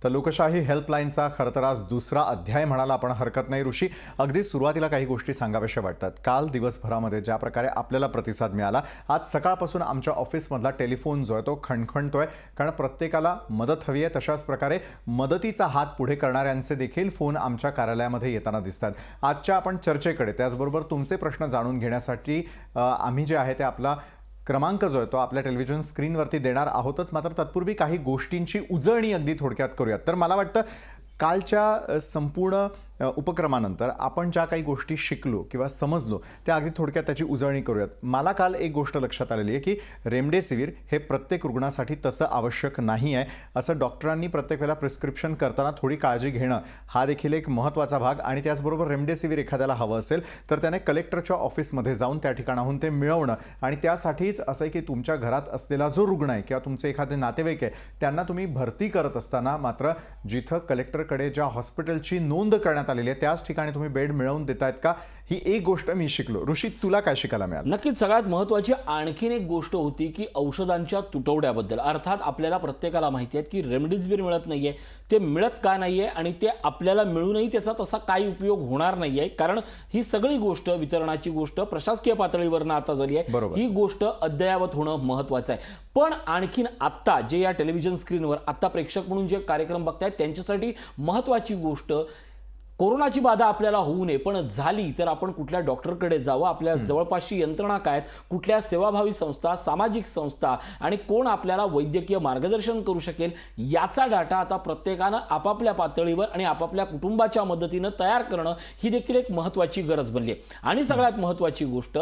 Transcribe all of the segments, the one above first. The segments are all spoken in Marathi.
तर लोकशाही हेल्पलाईनचा खरं तर आज दुसरा अध्याय म्हणायला आपण हरकत नाही ऋषी। अगदी सुरुवातीला काही गोष्टी सांगाव्याशा वाटतात। काल दिवसभरामध्ये ज्या प्रकारे आपल्याला प्रतिसाद मिळाला, आज सकाळपासून आमच्या ऑफिसमधला टेलिफोन जो आहे तो खणखणतोय, कारण प्रत्येकाला मदत हवी आहे। तशाच प्रकारे मदतीचा हात पुढे करणाऱ्यांचे देखील फोन आमच्या कार्यालयामध्ये येताना दिसतात। आजच्या आपण चर्चेकडे त्याचबरोबर तुमचे प्रश्न जाणून घेण्यासाठी आम्ही जे आहे ते आपला क्रमांक जो आहे तो आपल्या टेलिव्हिजन स्क्रीनवरती देणार आहोतच। मात्र तत्पूर्वी काही गोष्टींची उजळणी अगदी थोडक्यात करूयात। तर मला वाटतं कालच्या संपूर्ण उपक्रमानंतर आपण ज्या काही गोष्टी शिकलो किंवा समजलो त्या अगदी थोडक्यात त्याची उजळणी करूयात। मला काल एक गोष्ट लक्षात आलेली आहे की रेमडेसिवीर हे प्रत्येक रुग्णासाठी तसं आवश्यक नाही आहे, असं डॉक्टरांनी प्रत्येक वेळेला प्रिस्क्रिप्शन करताना थोडी काळजी घेणं हा देखील एक महत्त्वाचा भाग। आणि त्याचबरोबर रेमडेसिवीर एखाद्याला हवं असेल तर त्याने कलेक्टरच्या ऑफिसमध्ये जाऊन त्या ठिकाणाहून ते मिळवणं, आणि त्यासाठीच असं आहे की तुमच्या घरात असलेला जो रुग्ण आहे किंवा तुमचे एखादे नातेवाईक आहे त्यांना तुम्ही भरती करत असताना मात्र जिथं कलेक्टरकडे ज्या हॉस्पिटलची नोंद करण्यात आलेली आहे त्याच ठिकाणी तुम्ही बेड मिळवून देतायत का, ही एक गोष्ट मी शिकलो। ऋषी, तुला काय शिकायला मिळालं? नक्कीच सगळ्यात महत्त्वाची आणखीन एक गोष्ट होती की औषधांच्या तुटवड्याबद्दल। अर्थात आपल्याला प्रत्येकाला माहिती आहे की रेमडेसिवीर मिळत नाहीये, ते मिळत का नाहीये आणि ते आपल्याला मिळूनही त्याचा तसा काही उपयोग होणार नाहीये, कारण ही सगळी गोष्ट वितरणाची गोष्ट प्रशासकीय पातळीवरनं आता झाली आहे। ही गोष्ट अद्ययावत होणं महत्त्वाचं आहे। पण आणखीन आत्ता जे या टेलिव्हिजन स्क्रीनवर आत्ता प्रेक्षक म्हणून जे कार्यक्रम बघतायत त्यांच्यासाठी महत्त्वाची गोष्ट, कोरोनाची बाधा आपल्याला होऊ नये, पण झाली तर आपण कुठल्या डॉक्टरकडे जावं, आपल्या जवळपासची यंत्रणा काय, कुठल्या सेवाभावी संस्था, सामाजिक संस्था आणि कोण आपल्याला वैद्यकीय मार्गदर्शन करू शकेल, याचा डाटा आता प्रत्येकानं आपापल्या पातळीवर आणि आपापल्या कुटुंबाच्या मदतीनं तयार करणं ही देखील एक महत्त्वाची गरज बनली आहे। आणि सगळ्यात महत्त्वाची गोष्ट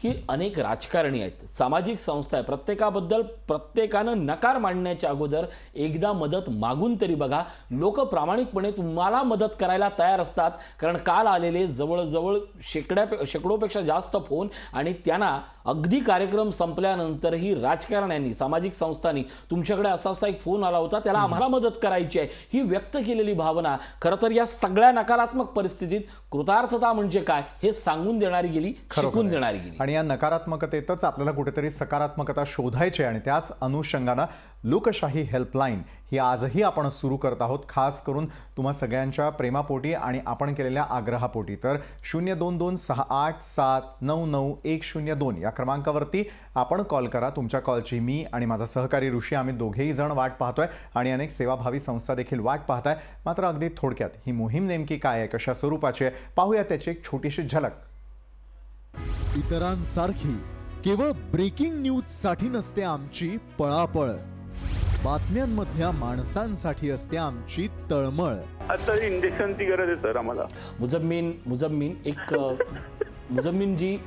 की अनेक राजकारणी आहेत, सामाजिक संस्था आहे, प्रत्येकाबद्दल प्रत्येकानं नकार मांडण्याच्या अगोदर एकदा मदत मागून तरी बघा। लोक प्रामाणिकपणे तुम्हाला मदत करायला तयार असतात, कारण काल आलेले जवळजवळ शेकडोपेक्षा जास्त फोन आणि त्यांना अगदी कार्यक्रम संपल्यानंतरही राजकारण्यांनी, सामाजिक संस्थांनी तुमच्याकडे असा एक फोन आला होता, त्याला आम्हाला मदत करायची आहे, ही व्यक्त केलेली भावना खरं तर या सगळ्या नकारात्मक परिस्थितीत कृतार्थता म्हणजे काय हे सांगून देणारी गेली, शिकून देणारी गेली। आणि या नकारात्मकतेतच आपल्याला कुठेतरी सकारात्मकता शोधायची आणि त्याच अनुषंगाने लोकशाही हेल्पलाईन ही आजही आपण सुरू करत आहोत, खास करून तुम्हा सगळ्यांच्या प्रेमापोटी आणि आपण केलेल्या आग्रहापोटी। तर 022687990102 या क्रमांकावरती आपण कॉल करा। तुमच्या कॉलची मी आणि माझा सहकारी ऋषी आम्ही दोघेही जण वाट पाहतोय आणि अनेक सेवाभावी संस्था देखील वाट पाहताय। मात्र अगदी थोडक्यात ही मोहीम नेमकी काय आहे, कशा स्वरूपाची आहे, पाहूया त्याची एक छोटीशी झलक। इतरांसारखी केवळ ब्रेकिंग न्यूज साठी नसते आमची पळापळ, बातम्यांमधल्या माणसांसाठी असते आमची तळमळ। आता इंजेक्शनची गरज आहे सर आम्हाला। मुजम्मिन जी,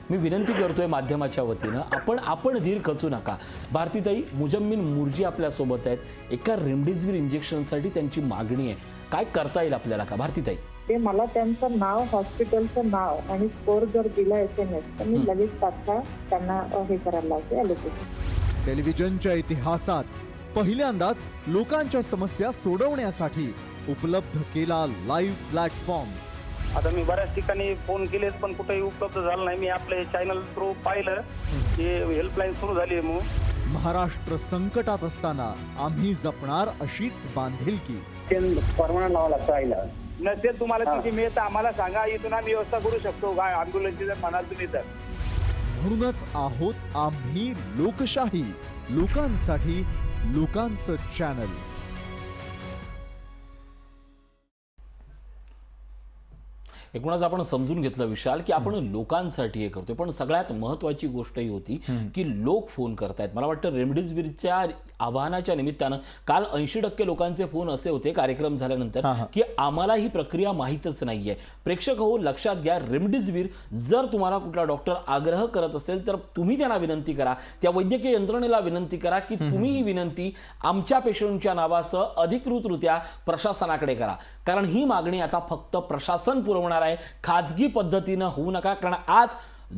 मी विनंती करतोय माध्यमाच्या वतीनं, आपण धीर खचू नका। भारतीताई, मुजम्मिन मुर्जी आपल्या सोबत आहेत, एका रेमडेसिवीर इंजेक्शनसाठी त्यांची मागणी आहे, काय करता येईल आपल्याला का भारतीताई? ते मला त्यांचं नाव, हॉस्पिटलचं नाव आणि स्कोर जर दिला SMS तर मी लगेच तात्काळ त्यांना हे करायला लावते ॲलोपॅथी। टेलिव्हिजनच्या इतिहासात पहिल्यांदाच लोकांच्या समस्या सोडवण्यासाठी उपलब्ध केला लाईव्ह प्लॅटफॉर्म। आता मी बऱ्याच ठिकाणी फोन केलेत पण कुठेही उपलब्ध झालं नाही। मी आपले चॅनल थ्रू पाहिलं की हेल्पलाईन सुरू झाली आहे म्हणून। महाराष्ट्र संकटात असताना आम्ही जपणार अशीच बांधिलकी। परवाना लावा लागतो आईला नसेल तुम्हाला तिथे मिळतं आम्हाला सांगा, इथून आम्ही व्यवस्था करू शकतो काय अँब्युलन्सची जर म्हणाल तुम्ही तर। म्हणूनच आहोत आम्ही लोकशाही, लोकांसाठी लोकांचं चॅनल। एकूणच आपण समजून घेतलं विशाल की आपण लोकांसाठी हे करतोय, पण सगळ्यात महत्त्वाची गोष्ट ही होती की लोक फोन करतायत। मला वाटतं रेमडेसिवीरच्या आवाहनाच्या निमित्तानं काल 80% लोकांचे फोन असे होते कार्यक्रम झाल्यानंतर की आम्हाला ही प्रक्रिया माहीतच नाहीये। प्रेक्षक हो, लक्षात घ्या, रेमडेसिवीर जर तुम्हाला कुठला डॉक्टर आग्रह करत असेल तर तुम्ही त्यांना विनंती करा, त्या वैद्यकीय यंत्रणेला विनंती करा की तुम्ही ही विनंती आमच्या पेशंटच्या नावासह अधिकृतरित्या प्रशासनाकडे करा, कारण ही मागणी आता फक्त प्रशासन पुरवणार आहे, खाजगी पद्धतीनं होऊ नका। कारण आज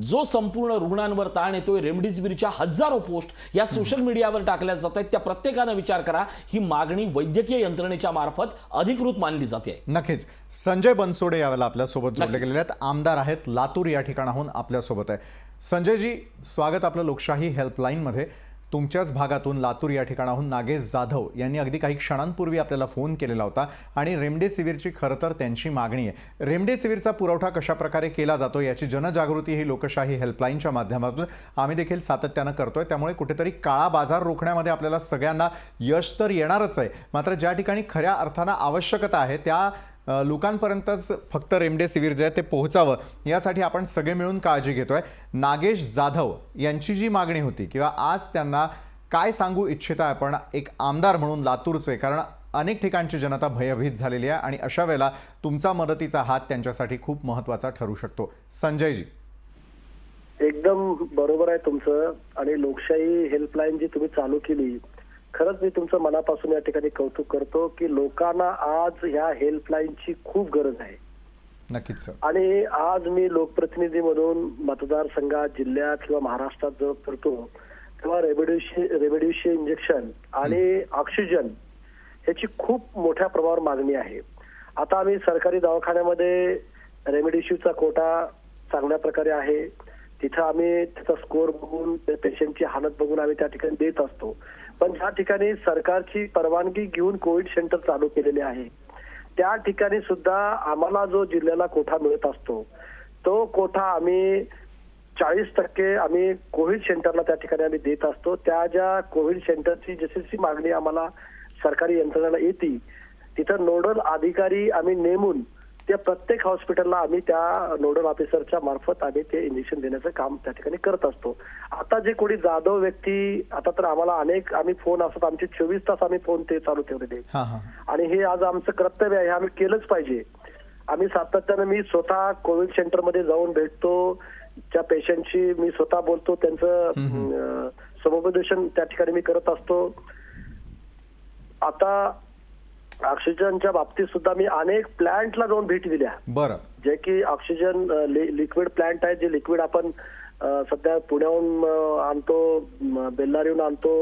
जो संपूर्ण रुग्णांवर ताण येतोय, रेमडेसिवीरच्या हजारो पोस्ट या सोशल मीडियावर टाकल्या जात आहेत, त्या प्रत्येकानं विचार करा, ही मागणी वैद्यकीय यंत्रणेच्या मार्फत अधिकृत मानली जाते। नक्कीच संजय बनसोडे यावेळेला आपल्या सोबत जोडले गेलेले आहेत, आमदार आहेत, लातूर या ठिकाणाहून आपल्या सोबत आहे। संजय जी, स्वागत आपलं लोकशाही हेल्पलाईन मध्ये। तुमच्याच भागातून लातूर या ठिकाणाहून नागेश जाधव यांनी अगदी काही क्षणांपूर्वी आपल्याला फोन केलेला होता आणि रेमडेसिवीरची खरं तर त्यांची मागणी आहे. रेमडेसिवीरचा पुरवठा कशा प्रकारे केला जातो याची जनजागृती ही लोकशाही हेल्पलाईनच्या माध्यमातून आम्ही देखील सातत्यानं करतोय. त्यामुळे कुठेतरी काळा बाजार रोखण्यामध्ये आपल्याला सगळ्यांना यश तर येणारच आहे. मात्र ज्या ठिकाणी खऱ्या अर्थानं आवश्यकता आहे त्या लोकांपर्यंतच फक्त रेमडेसिवीर जे आहे ते पोहोचावं यासाठी आपण सगळे मिळून काळजी घेतोय. नागेश जाधव यांची जी मागणी होती किंवा आज त्यांना काय सांगू इच्छिता आपण एक आमदार म्हणून लातूरचे, कारण अनेक ठिकाणची जनता भयभीत झालेली आहे आणि अशा वेळेला तुमचा मदतीचा हात त्यांच्यासाठी खूप महत्त्वाचा ठरू शकतो. संजयजी, एकदम बरोबर आहे तुमचं. आणि लोकशाही हेल्पलाईन जी तुम्ही चालू केली, खरंच मी तुमचं मनापासून या ठिकाणी कौतुक करतो की लोकांना आज ह्या हेल्पलाईनची खूप गरज आहे. नक्कीच सर. आणि आज मी लोकप्रतिनिधी म्हणून मतदारसंघात, जिल्ह्यात किंवा महाराष्ट्रात जो करतो तेव्हा रेमडेसिवीर इंजेक्शन आणि ऑक्सिजन ह्याची खूप मोठ्या प्रमाणावर मागणी आहे. आता आम्ही सरकारी दवाखान्यामध्ये रेमडेसिवीरचा कोटा चांगल्या प्रकारे आहे. तिथं आम्ही त्याचा स्कोअर बघून, पेशंटची हालत बघून आम्ही त्या ठिकाणी देत असतो. पण ज्या ठिकाणी सरकारची परवानगी घेऊन कोविड सेंटर चालू केलेले आहे त्या ठिकाणी सुद्धा आम्हाला जो जिल्ह्याला कोटा मिळत असतो तो कोटा आम्ही 40% आम्ही कोविड सेंटरला त्या ठिकाणी आम्ही देत असतो. त्या ज्या कोविड सेंटरची जशी मागणी आम्हाला सरकारी यंत्रणेला येते तिथं नोडल अधिकारी आम्ही नेमून त्या प्रत्येक हॉस्पिटलला आम्ही त्या नोडल ऑफिसरच्या मार्फत आम्ही ते इंजेक्शन देण्याचं काम त्या ठिकाणी करत असतो. आता जे कोणी जाधव व्यक्ती, आता तर आम्हाला अनेक आम्ही फोन असतात, आमचे 24 तास आम्ही फोन ते चालू ठेवलेले आणि हे आज आमचं कर्तव्य आहे, हे आम्ही केलंच पाहिजे. आम्ही सातत्यानं, मी स्वतः कोविड सेंटरमध्ये जाऊन भेटतो, त्या पेशंटशी मी स्वतः बोलतो, त्यांचं समुपदेशन त्या ठिकाणी मी करत असतो. आता ऑक्सिजनच्या बाबतीत सुद्धा मी अनेक प्लांटला जाऊन भेटी दिल्या. बरं. जे की ऑक्सिजन लिक्विड प्लांट आहे, जे लिक्विड आपण सध्या पुण्याहून आणतो, बेल्लारीहून आणतो,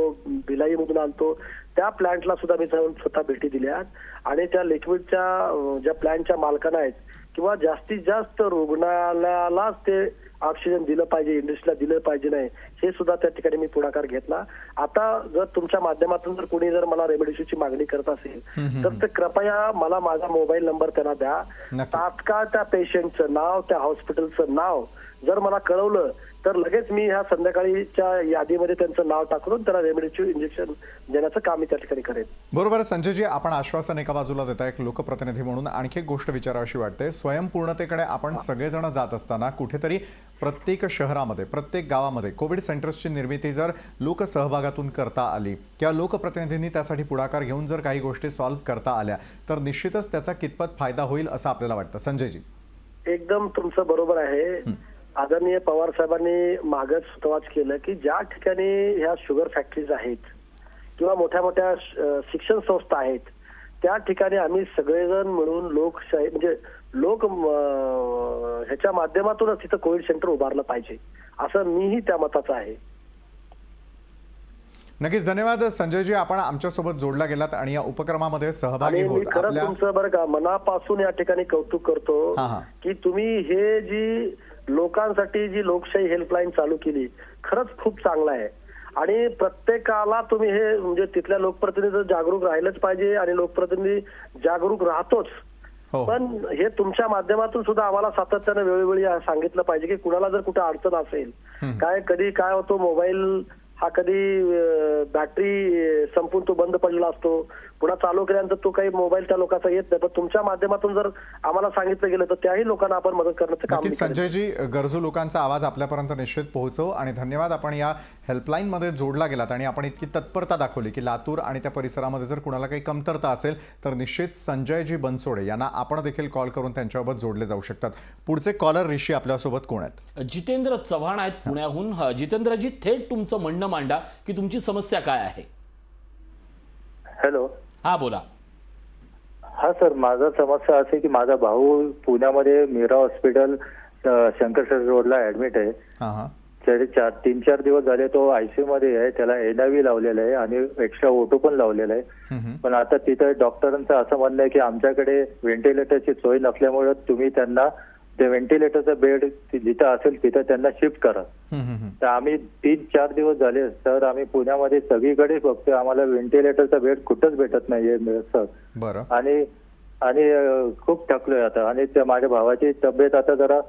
भिलाईमधून आणतो, त्या प्लांटला सुद्धा मी जाऊन स्वतः भेटी दिल्या. आणि त्या लिक्विडच्या ज्या प्लांटच्या मालकांना आहेत किंवा जास्तीत जास्त रुग्णालयालाच ते ऑक्सिजन दिलं पाहिजे, इंडस्ट्रीला दिलं पाहिजे नाही, हे सुद्धा त्या ठिकाणी मी पुढाकार घेतला. आता जर तुमच्या माध्यमातून जर कोणी जर मला रेमडेसिवीरची मागणी करत असेल तर ते कृपया मला माझा मोबाईल नंबर त्यांना द्या. तात्काळ त्या पेशंटचं नाव, त्या हॉस्पिटलचं नाव जर मला कळवलं तर लगेच मी ह्या संध्याकाळीच्या यादीमध्ये त्यांचं नाव टाकून त्याला रेमडेसिवीर इंजेक्शन देण्याचं काम मी त्या ठिकाणी करेन. बरोबर. संजयजी, आपण आश्वासन एका बाजूला देता, एक लोकप्रतिनिधी म्हणून आणखी एक गोष्ट विचारावीशी वाटते. स्वयंपूर्णतेकडे आपण सगळेजण जात असताना कुठेतरी प्रत्येक शहरामध्ये, प्रत्येक गावामध्ये कोविड सेंटर्सची निर्मिती जर लोकसहभागातून करता आली किंवा लोकप्रतिनिधींनी त्यासाठी पुढाकार घेऊन जर काही गोष्टी सॉल्व्ह करता आल्या तर निश्चितच त्याचा कितपत फायदा होईल असं आपल्याला वाटतं. संजयजी, एकदम तुमचं बरोबर आहे. आदरणीय पवार साहेबांनी मागच सुतवाच केलं की ज्या ठिकाणी ह्या शुगर फॅक्टरीज आहेत किंवा मोठ्या मोठ्या शिक्षण संस्था आहेत त्या ठिकाणी आम्ही सगळेजण मिळून लोकशाही म्हणजे ह्याच्या माध्यमातूनच तिथं कोविड सेंटर उभारलं पाहिजे, असं मीही त्या मताचा आहे. नक्कीच. धन्यवाद संजयजी, आपण आमच्यासोबत जोडला गेलात आणि या उपक्रमामध्ये सहभागी आणि मी होत. खरंच तुमचं बरं का मनापासून या ठिकाणी कौतुक करतो की तुम्ही हे जी लोकांसाठी जी लोकशाही हेल्पलाईन चालू केली खरंच खूप चांगलं आहे. आणि प्रत्येकाला तुम्ही हे म्हणजे तिथल्या लोकप्रतिनिधी जागरूक राहिलंच पाहिजे आणि लोकप्रतिनिधी जागरूक राहतोच. पण हे तुमच्या माध्यमातून सुद्धा आम्हाला सातत्यानं वेळोवेळी सांगितलं पाहिजे की कुणाला जर कुठे अडचण असेल, कधी काय होतो, मोबाईल हा कधी बॅटरी संपून तो बंद पडलेला असतो, पुन्हा चालू केल्यानंतर तो काही मोबाईल त्या लोकांचा येत नाही. पण तुमच्या माध्यमातून जर आम्हाला सांगितलं गेलं तर त्याही लोकांना आपण मदत करण्याचं काम नक्कीच. संजयजी, गरजू लोकांचा आवाज आपल्यापर्यंत निश्चित पोहोचवू आणि धन्यवाद. आपण या हेल्पलाईनमध्ये जोडला गेलात आणि आपण इतकी तत्परता दाखवली की लातूर आणि त्या परिसरामध्ये जर कुणाला काही कमतरता असेल तर निश्चित संजयजी बनसोडे यांना आपण देखील कॉल करून त्यांच्यासोबत जोडले जाऊ शकतात. पुढचे कॉलर ऋषी आपल्यासोबत कोण आहेत? जितेंद्र चव्हाण आहेत पुण्याहून. जितेंद्रजी, थेट तुमचं म्हणणं मांडा की तुमची समस्या काय आहे. हॅलो. हा, बोला. हा सर, माझा समस्या असे की माझा भाऊ पुण्यामध्ये मीरा हॉस्पिटल शंकरशेठ रोडला ऍडमिट आहे. त्याचे 3-4 दिवस झाले तो आयसीयू मध्ये आहे. त्याला एनआयव्ही लावलेला आहे आणि एक्स्ट्रा ओटो पण लावलेला आहे. पण आता तिथे डॉक्टरांचं असं म्हणणं आहे की आमच्याकडे व्हेंटिलेटरची सोय नसल्यामुळे तुम्ही त्यांना ते व्हेंटिलेटरचा बेड जिथं असेल तिथं त्यांना शिफ्ट करा. तर आम्ही 3-4 दिवस झाले सर, आम्ही पुण्यामध्ये सगळीकडे बघतोय, आम्हाला व्हेंटिलेटरचा बेड कुठंच भेटत नाहीये सर. बरं. आणि आणि खूप थकलोय आता. आणि माझ्या भावाची तब्येत आता जरा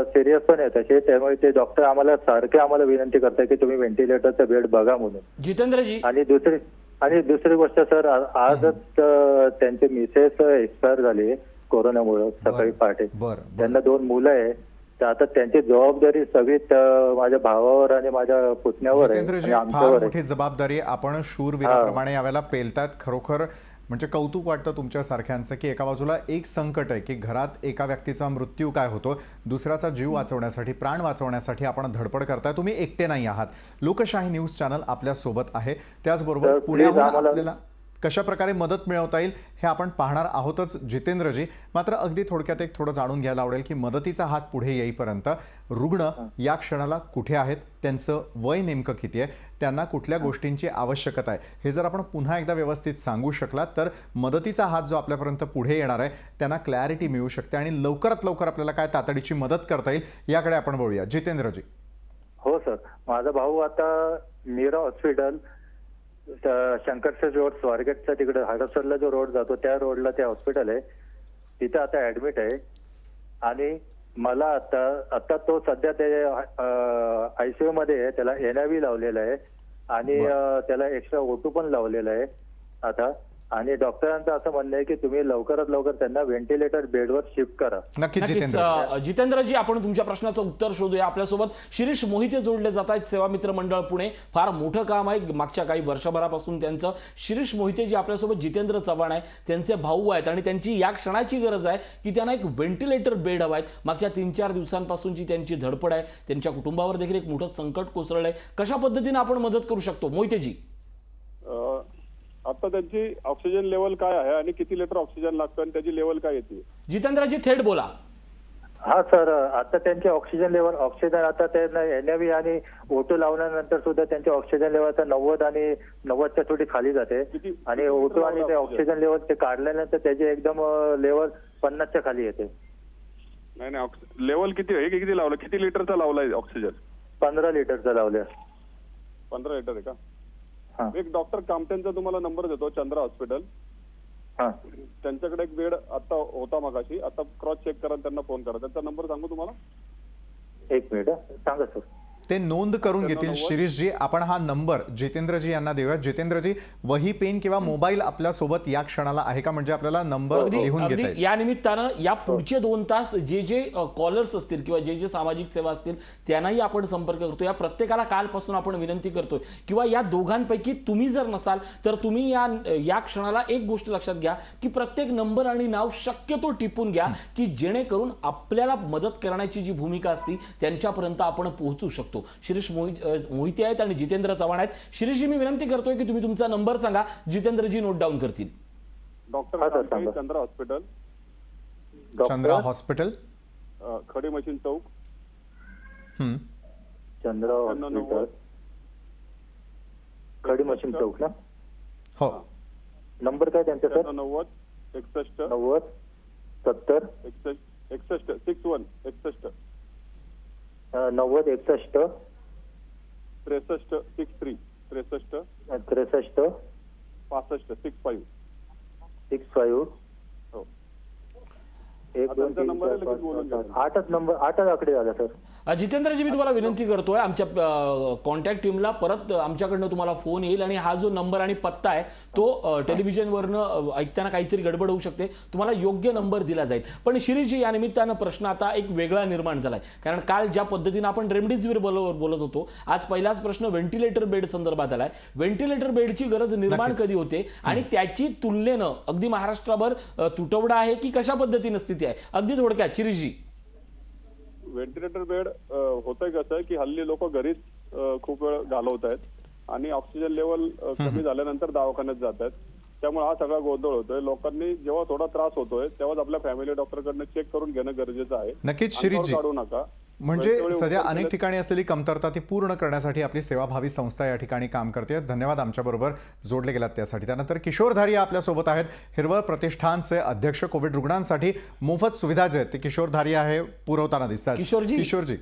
सिरियस पण आहे तसे, त्यामुळे ते डॉक्टर आम्हाला सारखे आम्हाला विनंती करतात की तुम्ही व्हेंटिलेटरचा बेड बघा म्हणून. जितेंद्रजी, आणि दुसरी गोष्ट सर, आजच त्यांचे मिसेस एक्सपायर झाले कोरोनामुळे सकाळी पहाटे. बरं. त्यांना 2 मुलं आहे. तर आता त्यांची जबाबदारी सगळी माझ्या भावावर आणि माझ्या पुतण्यावर आहे जितेंद्रजी, आणि फार आमच्यावर आहे. मोठी जबाबदारी. आपण शूरवीराप्रमाणे यावेळेला पेलतात. खरोखर म्हणजे कौतुक वाटतं तुमच्या सारख्यांचं की एका बाजूला एक संकट आहे की घरात एका व्यक्तीचा मृत्यू काय होतो, दुसऱ्याचा जीव वाचवण्यासाठी, प्राण वाचवण्यासाठी आपण धडपड करताय. तुम्ही एकटे नाही आहात. लोकशाही न्यूज चॅनल आपल्या सोबत आहे. त्याचबरोबर पुण्याहून आपल्याला कशा प्रकारे मदत मिळवता येईल हे आपण पाहणार आहोतच जितेंद्रजी. मात्र अगदी थोडक्यात एक थोडं जाणून घ्यायला आवडेल की मदतीचा हात पुढे येईपर्यंत रुग्ण या क्षणाला कुठे आहेत, त्यांचं वय नेमकं किती आहे, त्यांना कुठल्या गोष्टींची आवश्यकता आहे, हे जर आपण पुन्हा एकदा व्यवस्थित सांगू शकलात तर मदतीचा हात जो आपल्यापर्यंत पुढे येणार आहे त्यांना क्लॅरिटी मिळू शकते आणि लवकरात लवकर आपल्याला काय तातडीची मदत करता येईल याकडे आपण वळूया. जितेंद्रजी. हो सर, माझा भाऊ आता मीरा हॉस्पिटल, शंकरशेठ रोड, स्वारगेटचा तिकडे हडपसरला जो रोड जातो त्या रोडला ते हॉस्पिटल आहे, तिथे आता ऍडमिट आहे. आणि मला आता तो सध्या ते आयसीयू मध्ये आहे. त्याला NIV लावलेला आहे आणि त्याला एक्स्ट्रा O2 पण लावलेला आहे आता. आणि डॉक्टरांचं असं म्हणणं आहे की तुम्ही लवकरात लवकर त्यांना व्हेंटिलेटर बेडवर शिफ्ट करा. नक्कीच जितेंद्रजी, आपण तुमच्या प्रश्नाचं उत्तर शोधूया. आपल्यासोबत शिरीष मोहिते जोडले जात आहेत, सेवा मित्र मंडळ पुणे. फार मोठं काम आहे मागच्या काही वर्षभरापासून त्यांचं. शिरीष मोहिते जी आपल्यासोबत जितेंद्र चव्हाण आहे, त्यांचे भाऊ आहेत आणि त्यांची या क्षणाची गरज आहे की त्यांना एक व्हेंटिलेटर बेड हवा आहे. मागच्या 3-4 दिवसांपासूनची त्यांची धडपड आहे. त्यांच्या कुटुंबावर देखील एक मोठं संकट कोसळलंय. कशा पद्धतीने आपण मदत करू शकतो मोहितेजी? आता त्यांची ऑक्सिजन लेवल काय आहे आणि किती लिटर ऑक्सिजन लागतं आणि त्याची लेवल काय येते? जितेंद्रजी थेट बोला. हा सर, आता त्यांचे ऑक्सिजन आता त्यांना NIV आणि O2 लावल्यानंतर सुद्धा त्यांचे ऑक्सिजन लेवल आता 90 आणि 90च्या थोडी खाली जाते. आणि O2 आणि ते ऑक्सिजन लेवल ते काढल्यानंतर त्याचे एकदम लेवल 50च्या खाली येते. नाही, लेवल किती आहे? किती लावलं? किती लिटरचा लावलाय ऑक्सिजन? 15 लिटरचा लावलं. 15 लिटर आहे का? एक डॉक्टर कामटेंचा तुम्हाला नंबर देतो, चंद्रा हॉस्पिटल. त्यांच्याकडे एक बेड आता होता मगाशी, आता क्रॉस चेक करा, त्यांना फोन करा. त्यांचा नंबर सांगू तुम्हाला? 1 मिनिट सांगा सर. ते नोंद करून घेतील. शिरीषजी, आपण हा नंबर जितेंद्रजी यांना देऊया. जितेंद्रजी, वही पेन किंवा मोबाईल आपल्या सोबत या क्षणाला आहे का, म्हणजे आपल्याला नंबर लिहून घेता येईल? या निमित्तानं या पुढचे 2 तास जे कॉलर्स असतील किंवा जे सामाजिक सेवा असतील त्यांनाही आपण संपर्क करतो. या प्रत्येकाला कालपासून आपण विनंती करतोय किंवा या दोघांपैकी तुम्ही जर नसाल तर तुम्ही या क्षणाला एक गोष्ट लक्षात घ्या की प्रत्येक नंबर आणि नाव शक्यतो टिपून घ्या की जेणेकरून आपल्याला मदत करण्याची जी भूमिका असती त्यांच्यापर्यंत आपण पोहोचू शकतो. शिरीष मोहिते आहेत आणि जितेंद्र चव्हाण आहेत. शिरीषजी, मी विनंती करतोय की तुम्ही तुमचा नंबर सांगा, जितेंद्रजी नोट डाऊन करतील. Doctor Chandra hospital, Chandra hospital, खडी मशीन चौक, चंद्रा हॉस्पिटल, खडी मशीन चौक ना? हो. नंबर काय त्यांचा सर? 90 61 90 70 61 61 61 90 61 63 63 63 63 65 65 65 हो. 1 2 3 4 5 8 नंबर 8 आकडे आला सर. जितेंद्रजी, मी तुम्हाला विनंती करतोय, आमच्या कॉन्टॅक्ट टीमला परत आमच्याकडनं तुम्हाला फोन येईल आणि हा जो नंबर आणि पत्ता आहे तो टेलिव्हिजनवरनं ऐकताना काहीतरी गडबड होऊ शकते, तुम्हाला योग्य नंबर दिला जाईल. पण शिरीषजी, या निमित्तानं प्रश्न आता एक वेगळा निर्माण झालाय, कारण काल ज्या पद्धतीनं आपण रेमडेसिवीर बोलत होतो, आज पहिलाच प्रश्न व्हेंटिलेटर बेड संदर्भात आलाय. व्हेंटिलेटर बेडची गरज निर्माण कधी होते आणि त्याची तुलनेनं अगदी महाराष्ट्राभर तुटवडा आहे की कशा पद्धतीनं स्थिती आहे? अगदी थोडक्यात शिरीषजी. व्हेंटिलेटर बेड होतंय कसं की हल्ली लोक घरीच खूप वेळ घालवत आहेत आणि ऑक्सिजन लेवल कमी झाल्यानंतर दवाखान्यात जात आहेत. त्यामुळे हा सगळा गोंधळ होतोय. लोकांनी जेव्हा थोडा त्रास होतोय तेव्हाच आपल्या फॅमिली डॉक्टरकडनं चेक करून घेणं गरजेचं आहे. नक्कीच शिरीषजी, काढू नका. म्हणजे वेळोवेळी सध्या उपचार अनेक केले. ठिकाणी असलेली कमतरता ती पूर्ण करण्यासाठी आपली सेवाभावी संस्था या ठिकाणी काम करते. धन्यवाद आमच्याबरोबर जोडले गेलात त्यासाठी. त्यानंतर किशोर धारिया आपल्यासोबत आहेत, हिरवळ प्रतिष्ठानचे अध्यक्ष. कोविड रुग्णांसाठी मोफत सुविधा जे आहेत ते किशोर धारिया हे पुरवताना दिसतात. किशोरजी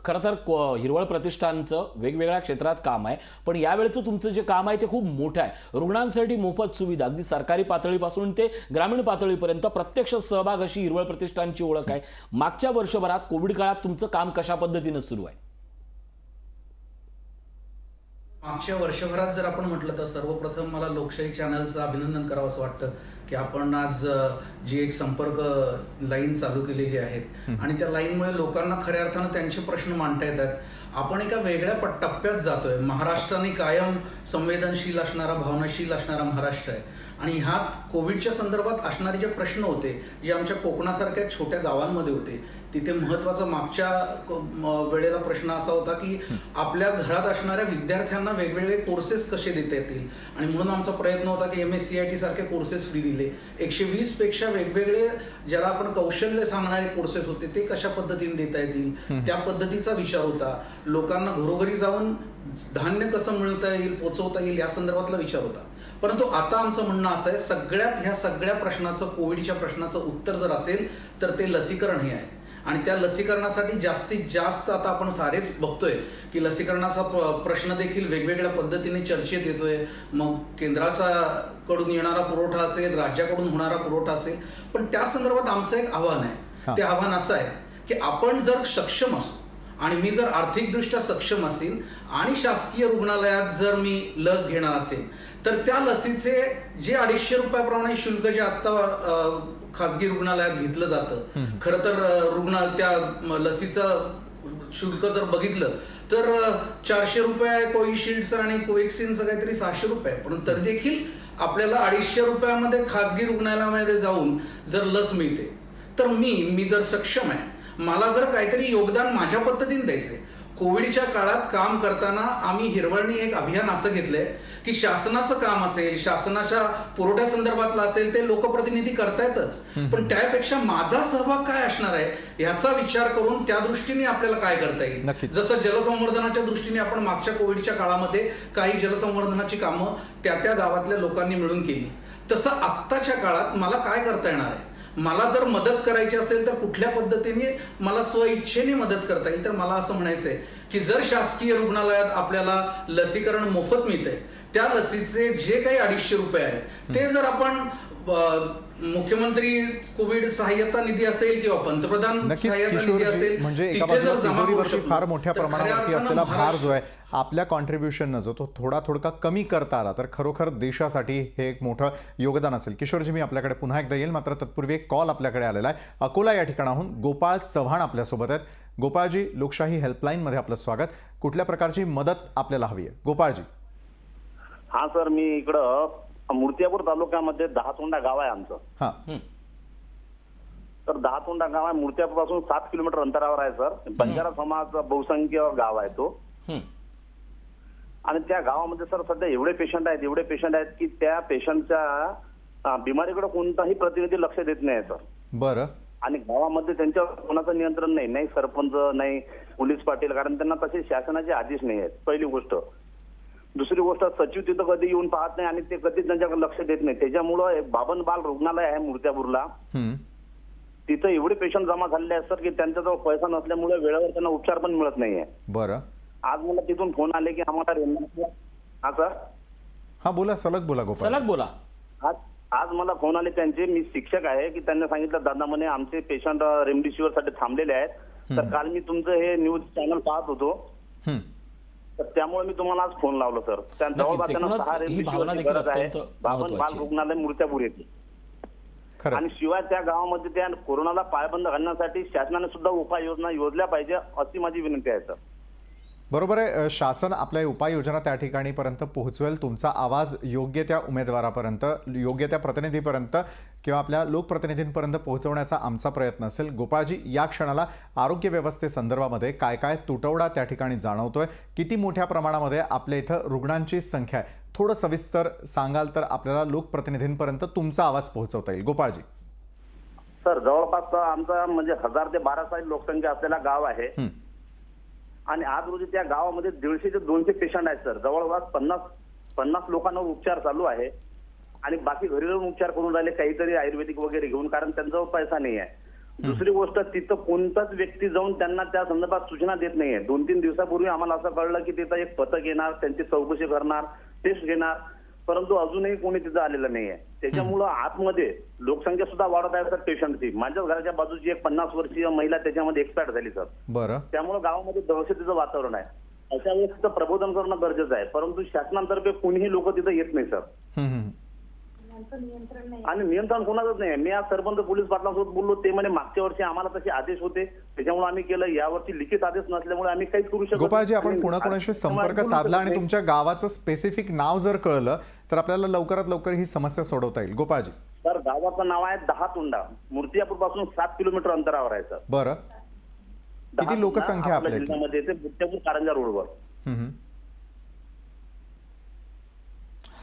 खरं तर हिरवळ प्रतिष्ठानचं वेगवेगळ्या क्षेत्रात काम आहे, पण यावेळेचं तुमचं जे काम आहे ते खूप मोठं आहे. रुग्णांसाठी मोफत सुविधा अगदी सरकारी पातळीपासून ते ग्रामीण पातळीपर्यंत प्रत्यक्ष सहभाग अशी हिरवळ प्रतिष्ठानची ओळख आहे. मागच्या वर्षभरात कोविड काळात तुमचं काम कशा पद्धतीनं सुरू आहे? मागच्या वर्षभरात जर आपण म्हटलं तर सर्वप्रथम मला लोकशाही चॅनलचं अभिनंदन करावं असं वाटतं की आपण आज जी एक संपर्क लाईन चालू केलेली आहे आणि त्या लाईनमुळे लोकांना खऱ्या अर्थानं त्यांचे प्रश्न मांडता येतात. आपण एका वेगळ्या टप्प्यात जातोय. महाराष्ट्राने कायम संवेदनशील असणारा, भावनाशील असणारा महाराष्ट्र आहे आणि ह्यात कोविडच्या संदर्भात असणारे जे प्रश्न होते, जे आमच्या कोकणासारख्या छोट्या गावांमध्ये होते, तिथे महत्वाचा मागच्या वेळेला प्रश्न असा होता की आपल्या घरात असणाऱ्या विद्यार्थ्यांना वेगवेगळे कोर्सेस कसे देता येतील आणि म्हणून आमचा प्रयत्न होता की MSCIT सारखे कोर्सेस फ्री दिले. 120 पेक्षा वेगवेगळे ज्याला आपण कौशल्य सांगणारे कोर्सेस होते ते कशा पद्धतीने देता येतील त्या पद्धतीचा विचार होता. लोकांना घरोघरी जाऊन धान्य कसं मिळवता येईल, पोचवता येईल या संदर्भातला विचार होता. परंतु आता आमचं म्हणणं असं आहे, ह्या सगळ्या प्रश्नाचं, कोविडच्या प्रश्नाचं उत्तर जर असेल तर ते लसीकरण हे आहे आणि त्या लसीकरणासाठी जास्तीत जास्त आता आपण सारेच बघतोय की लसीकरणाचा प्रश्न देखील वेगवेगळ्या पद्धतीने चर्चेत येतोय. मग केंद्राचा कडून येणारा पुरवठा असेल, राज्याकडून होणारा पुरवठा असेल, पण त्या संदर्भात आमचं एक आव्हान आहे. ते आव्हान असं आहे की आपण जर सक्षम असू आणि मी जर आर्थिकदृष्ट्या सक्षम असेल आणि शासकीय रुग्णालयात जर मी लस घेणार असेल तर त्या लसीचे जे 250 रुपयाप्रमाणे शुल्क जे आता खासगी रुग्णालयात घेतलं जातं, खरं तर त्या लसीचं शुल्क जर बघितलं तर 400 रुपये कोविशिल्डचं आणि कोव्हॅक्सिनचं काहीतरी 600 रुपये. पण तरी देखील आपल्याला 250 रुपयामध्ये खासगी रुग्णालयामध्ये जाऊन जर लस मिळते तर मी जर सक्षम आहे, मला जर काहीतरी योगदान माझ्या पद्धतीने द्यायचंय. कोविडच्या काळात काम करताना आम्ही हिरवळनी एक अभियान असं घेतलंय की शासनाचं काम असेल, शासनाच्या पुरवठ्या संदर्भातलं असेल, ते लोकप्रतिनिधी करतायतच, पण त्यापेक्षा माझा सहभाग काय असणार आहे याचा विचार करून त्या दृष्टीने आपल्याला काय करता येईल. जसं जलसंवर्धनाच्या दृष्टीने आपण मागच्या कोविडच्या काळामध्ये काही जलसंवर्धनाची कामं त्या गावातल्या लोकांनी मिळून केली, तसं आत्ताच्या काळात मला काय करता येणार आहे. मला जर मदत करायची असेल तर कुठल्या पद्धतीने मला स्वइच्छेने मदत करता येईल. तर मला असं म्हणायचंय की जर शासकीय रुग्णालयात आपल्याला लसीकरण मोफत मिळतंय, त्या लसीचे जे काही 250 रुपये आहे ते जर आपण मुख्यमंत्री कोविड सहाय्यता निधी असेल किंवा पंतप्रधान सहाय्यता निधी असेल, म्हणजे एका तिथे जर बाजूला जमा करू तिजोरीवरती शकलो फार मोठ्या तर खऱ्या प्रमाणावरती अर्थानं असलेला भार महाराष्ट्र जो आहे आपल्या कॉन्ट्रीब्युशन जो तो थोडा कमी करता आला तर खरोखर देशासाठी हे एक मोठं योगदान असेल. किशोरजी, मी आपल्याकडे पुन्हा एकदा येईल, मात्र तत्पूर्वी एक कॉल आपल्याकडे आलेला आहे. अकोला या ठिकाणाहून गोपाळ चव्हाण आपल्यासोबत आहेत. गोपाळजी, लोकशाही हेल्पलाईनमध्ये आपलं स्वागत. कुठल्या प्रकारची मदत आपल्याला हवी आहे गोपाळजी? हा सर, मी इकडं मूर्तिजापूर तालुक्यामध्ये दहातोंडा गाव आहे आमचं. हा, तर दहातोंडा गाव आहे, मूर्तिजापूर पासून 7 किलोमीटर अंतरावर आहे सर. बंजारा समाज बहुसंख्य गाव आहे तो. आणि त्या गावामध्ये सर सध्या एवढे पेशंट आहेत की त्या पेशंटच्या बिमारीकडे कोणताही प्रतिनिधी लक्ष देत नाही सर. बरं. आणि गावामध्ये त्यांच्यावर कोणाचं नियंत्रण नाही सरपंच, नाही पोलीस पाटील, कारण त्यांना तसे शासनाचे आदेश नाही आहेत, पहिली गोष्ट. दुसरी गोष्ट, सचिव तिथं कधी येऊन पाहत नाही आणि ते कधीच त्यांच्याकडे लक्ष देत नाही. त्याच्यामुळं बाबन बाल रुग्णालय आहे मूर्तिजापूरला, तिथं एवढे पेशंट जमा झालेले आहेत सर की त्यांच्याजवळ पैसा नसल्यामुळे वेळेवर त्यांना उपचार पण मिळत नाहीये. बरं. आज मला तिथून फोन आले की आम्हाला हा सर. हा बोला, सलग बोला गोपाळ. सलग बोला. आज मला फोन आले त्यांचे, मी शिक्षक आहे, की त्यांनी सांगितलं दादा म्हणे आमचे पेशंट रेमडेसिवीर साठी थांबलेले आहेत. तर काल मी तुमचं हे न्यूज चॅनल पाहत होतो, तर त्यामुळे मी तुम्हाला आज फोन लावलो सर. जवळपास त्यांना 6 रेमडेसिवीरची गरज आहे. बाबन बाल रुग्णालय मूर्तिजापूर येथे. आणि शिवाय त्या गावामध्ये त्या कोरोनाला पायबंद घालण्यासाठी शासनाने सुद्धा उपाययोजना योजल्या पाहिजे अशी माझी विनंती आहे सर. बरोबर आहे. शासन आपल्या उपाययोजना त्या ठिकाणीपर्यंत पोहोचवेल. तुमचा आवाज योग्य त्या उमेदवारापर्यंत, योग्य त्या प्रतिनिधीपर्यंत किंवा आपल्या लोकप्रतिनिधींपर्यंत पोहोचवण्याचा आमचा प्रयत्न असेल. गोपाळजी, या क्षणाला आरोग्य व्यवस्थेसंदर्भामध्ये काय काय तुटवडा त्या ठिकाणी जाणवतोय, किती मोठ्या प्रमाणामध्ये आपल्या इथं रुग्णांची संख्या आहे, थोडं सविस्तर सांगाल तर आपल्याला लोकप्रतिनिधींपर्यंत तुमचा आवाज पोहोचवता येईल. गोपाळजी. सर जवळपास आमचा म्हणजे 1000 ते 1200 लोकसंख्या असलेला गाव आहे. आणि आज रोजी त्या गावामध्ये 150 ते 200 पेशंट आहेत सर. जवळपास 50 लोकांवर उपचार चालू आहे आणि बाकी घरी जाऊन उपचार करून राहिले काहीतरी आयुर्वेदिक वगैरे घेऊन, कारण त्यांच्याजवळ पैसा नाही आहे. दुसरी गोष्ट, तिथं कोणताच व्यक्ती जाऊन त्यांना त्या संदर्भात सूचना देत नाहीये. 2-3 दिवसापूर्वी आम्हाला असं कळलं की तिथं एक पथक येणार, त्यांची चौकशी करणार, टेस्ट घेणार, परंतु अजूनही कोणी तिथं आलेलं नाहीये. त्याच्यामुळं आतमध्ये लोकसंख्या सुद्धा वाढत आहे सर पेशंटची. माझ्याच घराच्या बाजूची एक 50 वर्षीय महिला त्याच्यामध्ये एक्सपायर झाली सर. बरं. त्यामुळे गावामध्ये दहशतीचं वातावरण आहे. अशा वेळेस तिथं प्रबोधन करणं गरजेचं आहे, परंतु शासनातर्फे कोणीही लोक तिथं येत नाही सर. आणि नियंत्रण कोणाचंच नाही. मी आज सरपंच पोलीस पाटलांसोबत बोललो, ते म्हणे मागच्या वर्षी आम्हाला तसे आदेश होते त्याच्यामुळे आम्ही केलं, यावर्षी लिखित आदेश नसल्यामुळे आम्ही काहीच करू शकत. गोपाळजी, आपण कोणाकोणाशी संपर्क साधला आणि तुमच्या गावाचं स्पेसिफिक नाव जर कळलं तर आपल्याला लवकरात लवकर ही समस्या सोडवता येईल. गोपाळजी. सर गावाचं नाव आहे 10 तोंडा, मूर्तिजापूर पासून 7 किलोमीटर अंतरावर आहे सर. बरं. किती लोकसंख्या आपल्या जिल्ह्यामध्ये? ते मूर्तिजापूर कारंजा रोडवर.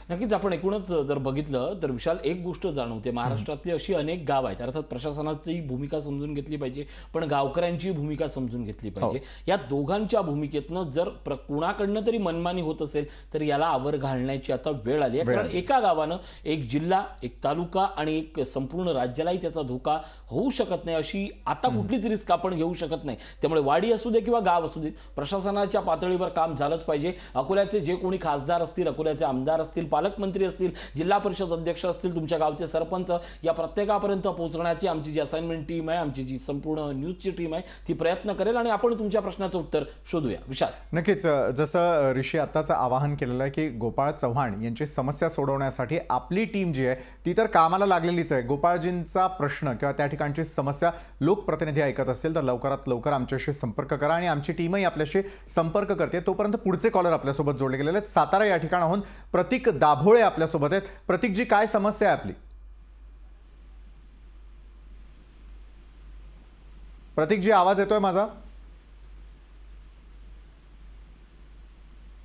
नक्कीच आपण एकूणच जर बघितलं तर विशाल एक गोष्ट जाणवते, महाराष्ट्रातली अशी अनेक गाव आहेत. अर्थात प्रशासनाची भूमिका समजून घेतली पाहिजे, पण गावकऱ्यांची भूमिका समजून घेतली पाहिजे. या दोघांच्या भूमिकेतनं जर कुणाकडनं तरी मनमानी होत असेल तर याला आवर घालण्याची आता वेळ आली आहे. कारण एका गावानं एक जिल्हा, एक तालुका आणि एक संपूर्ण राज्यालाही त्याचा धोका होऊ शकत नाही, अशी आता कुठलीच रिस्क आपण घेऊ शकत नाही. त्यामुळे वाडी असू दे किंवा गाव असू दे, प्रशासनाच्या पातळीवर काम झालंच पाहिजे. अकोल्याचे जे कोणी खासदार असतील, अकोल्याचे आमदार असतील, पालकमंत्री असतील, जिल्हा परिषद अध्यक्ष असतील, तुमच्या गावचे सरपंच, या प्रत्येकापर्यंत पोहोचण्याची आमची जी असाइनमेंट टीम आहे, आमची जी संपूर्ण न्यूजची टीम आहे, ती प्रयत्न करेल आणि आपण तुमच्या प्रश्नाचं उत्तर शोधूया. विशाल. नक्कीच. जसं ऋषी आत्ताचं आवाहन केलेलं आहे की गोपाळ चव्हाण यांची समस्या सोडवण्यासाठी आपली टीम जी आहे ती तर कामाला लागलेलीच आहे. गोपाळजींचा प्रश्न किंवा त्या ठिकाणची समस्या लोकप्रतिनिधी ऐकत असतील तर लवकरात लवकर आमच्याशी संपर्क करा आणि आमची टीमही आपल्याशी संपर्क करते. तोपर्यंत पुढचे कॉलर आपल्यासोबत जोडले गेलेले आहेत. सातारा या ठिकाणाहून प्रतीक दाभोळे आपल्यासोबत आहेत. प्रतीकजी, काय समस्या आहे आपली? प्रतीकजी, आवाज येतोय माझा?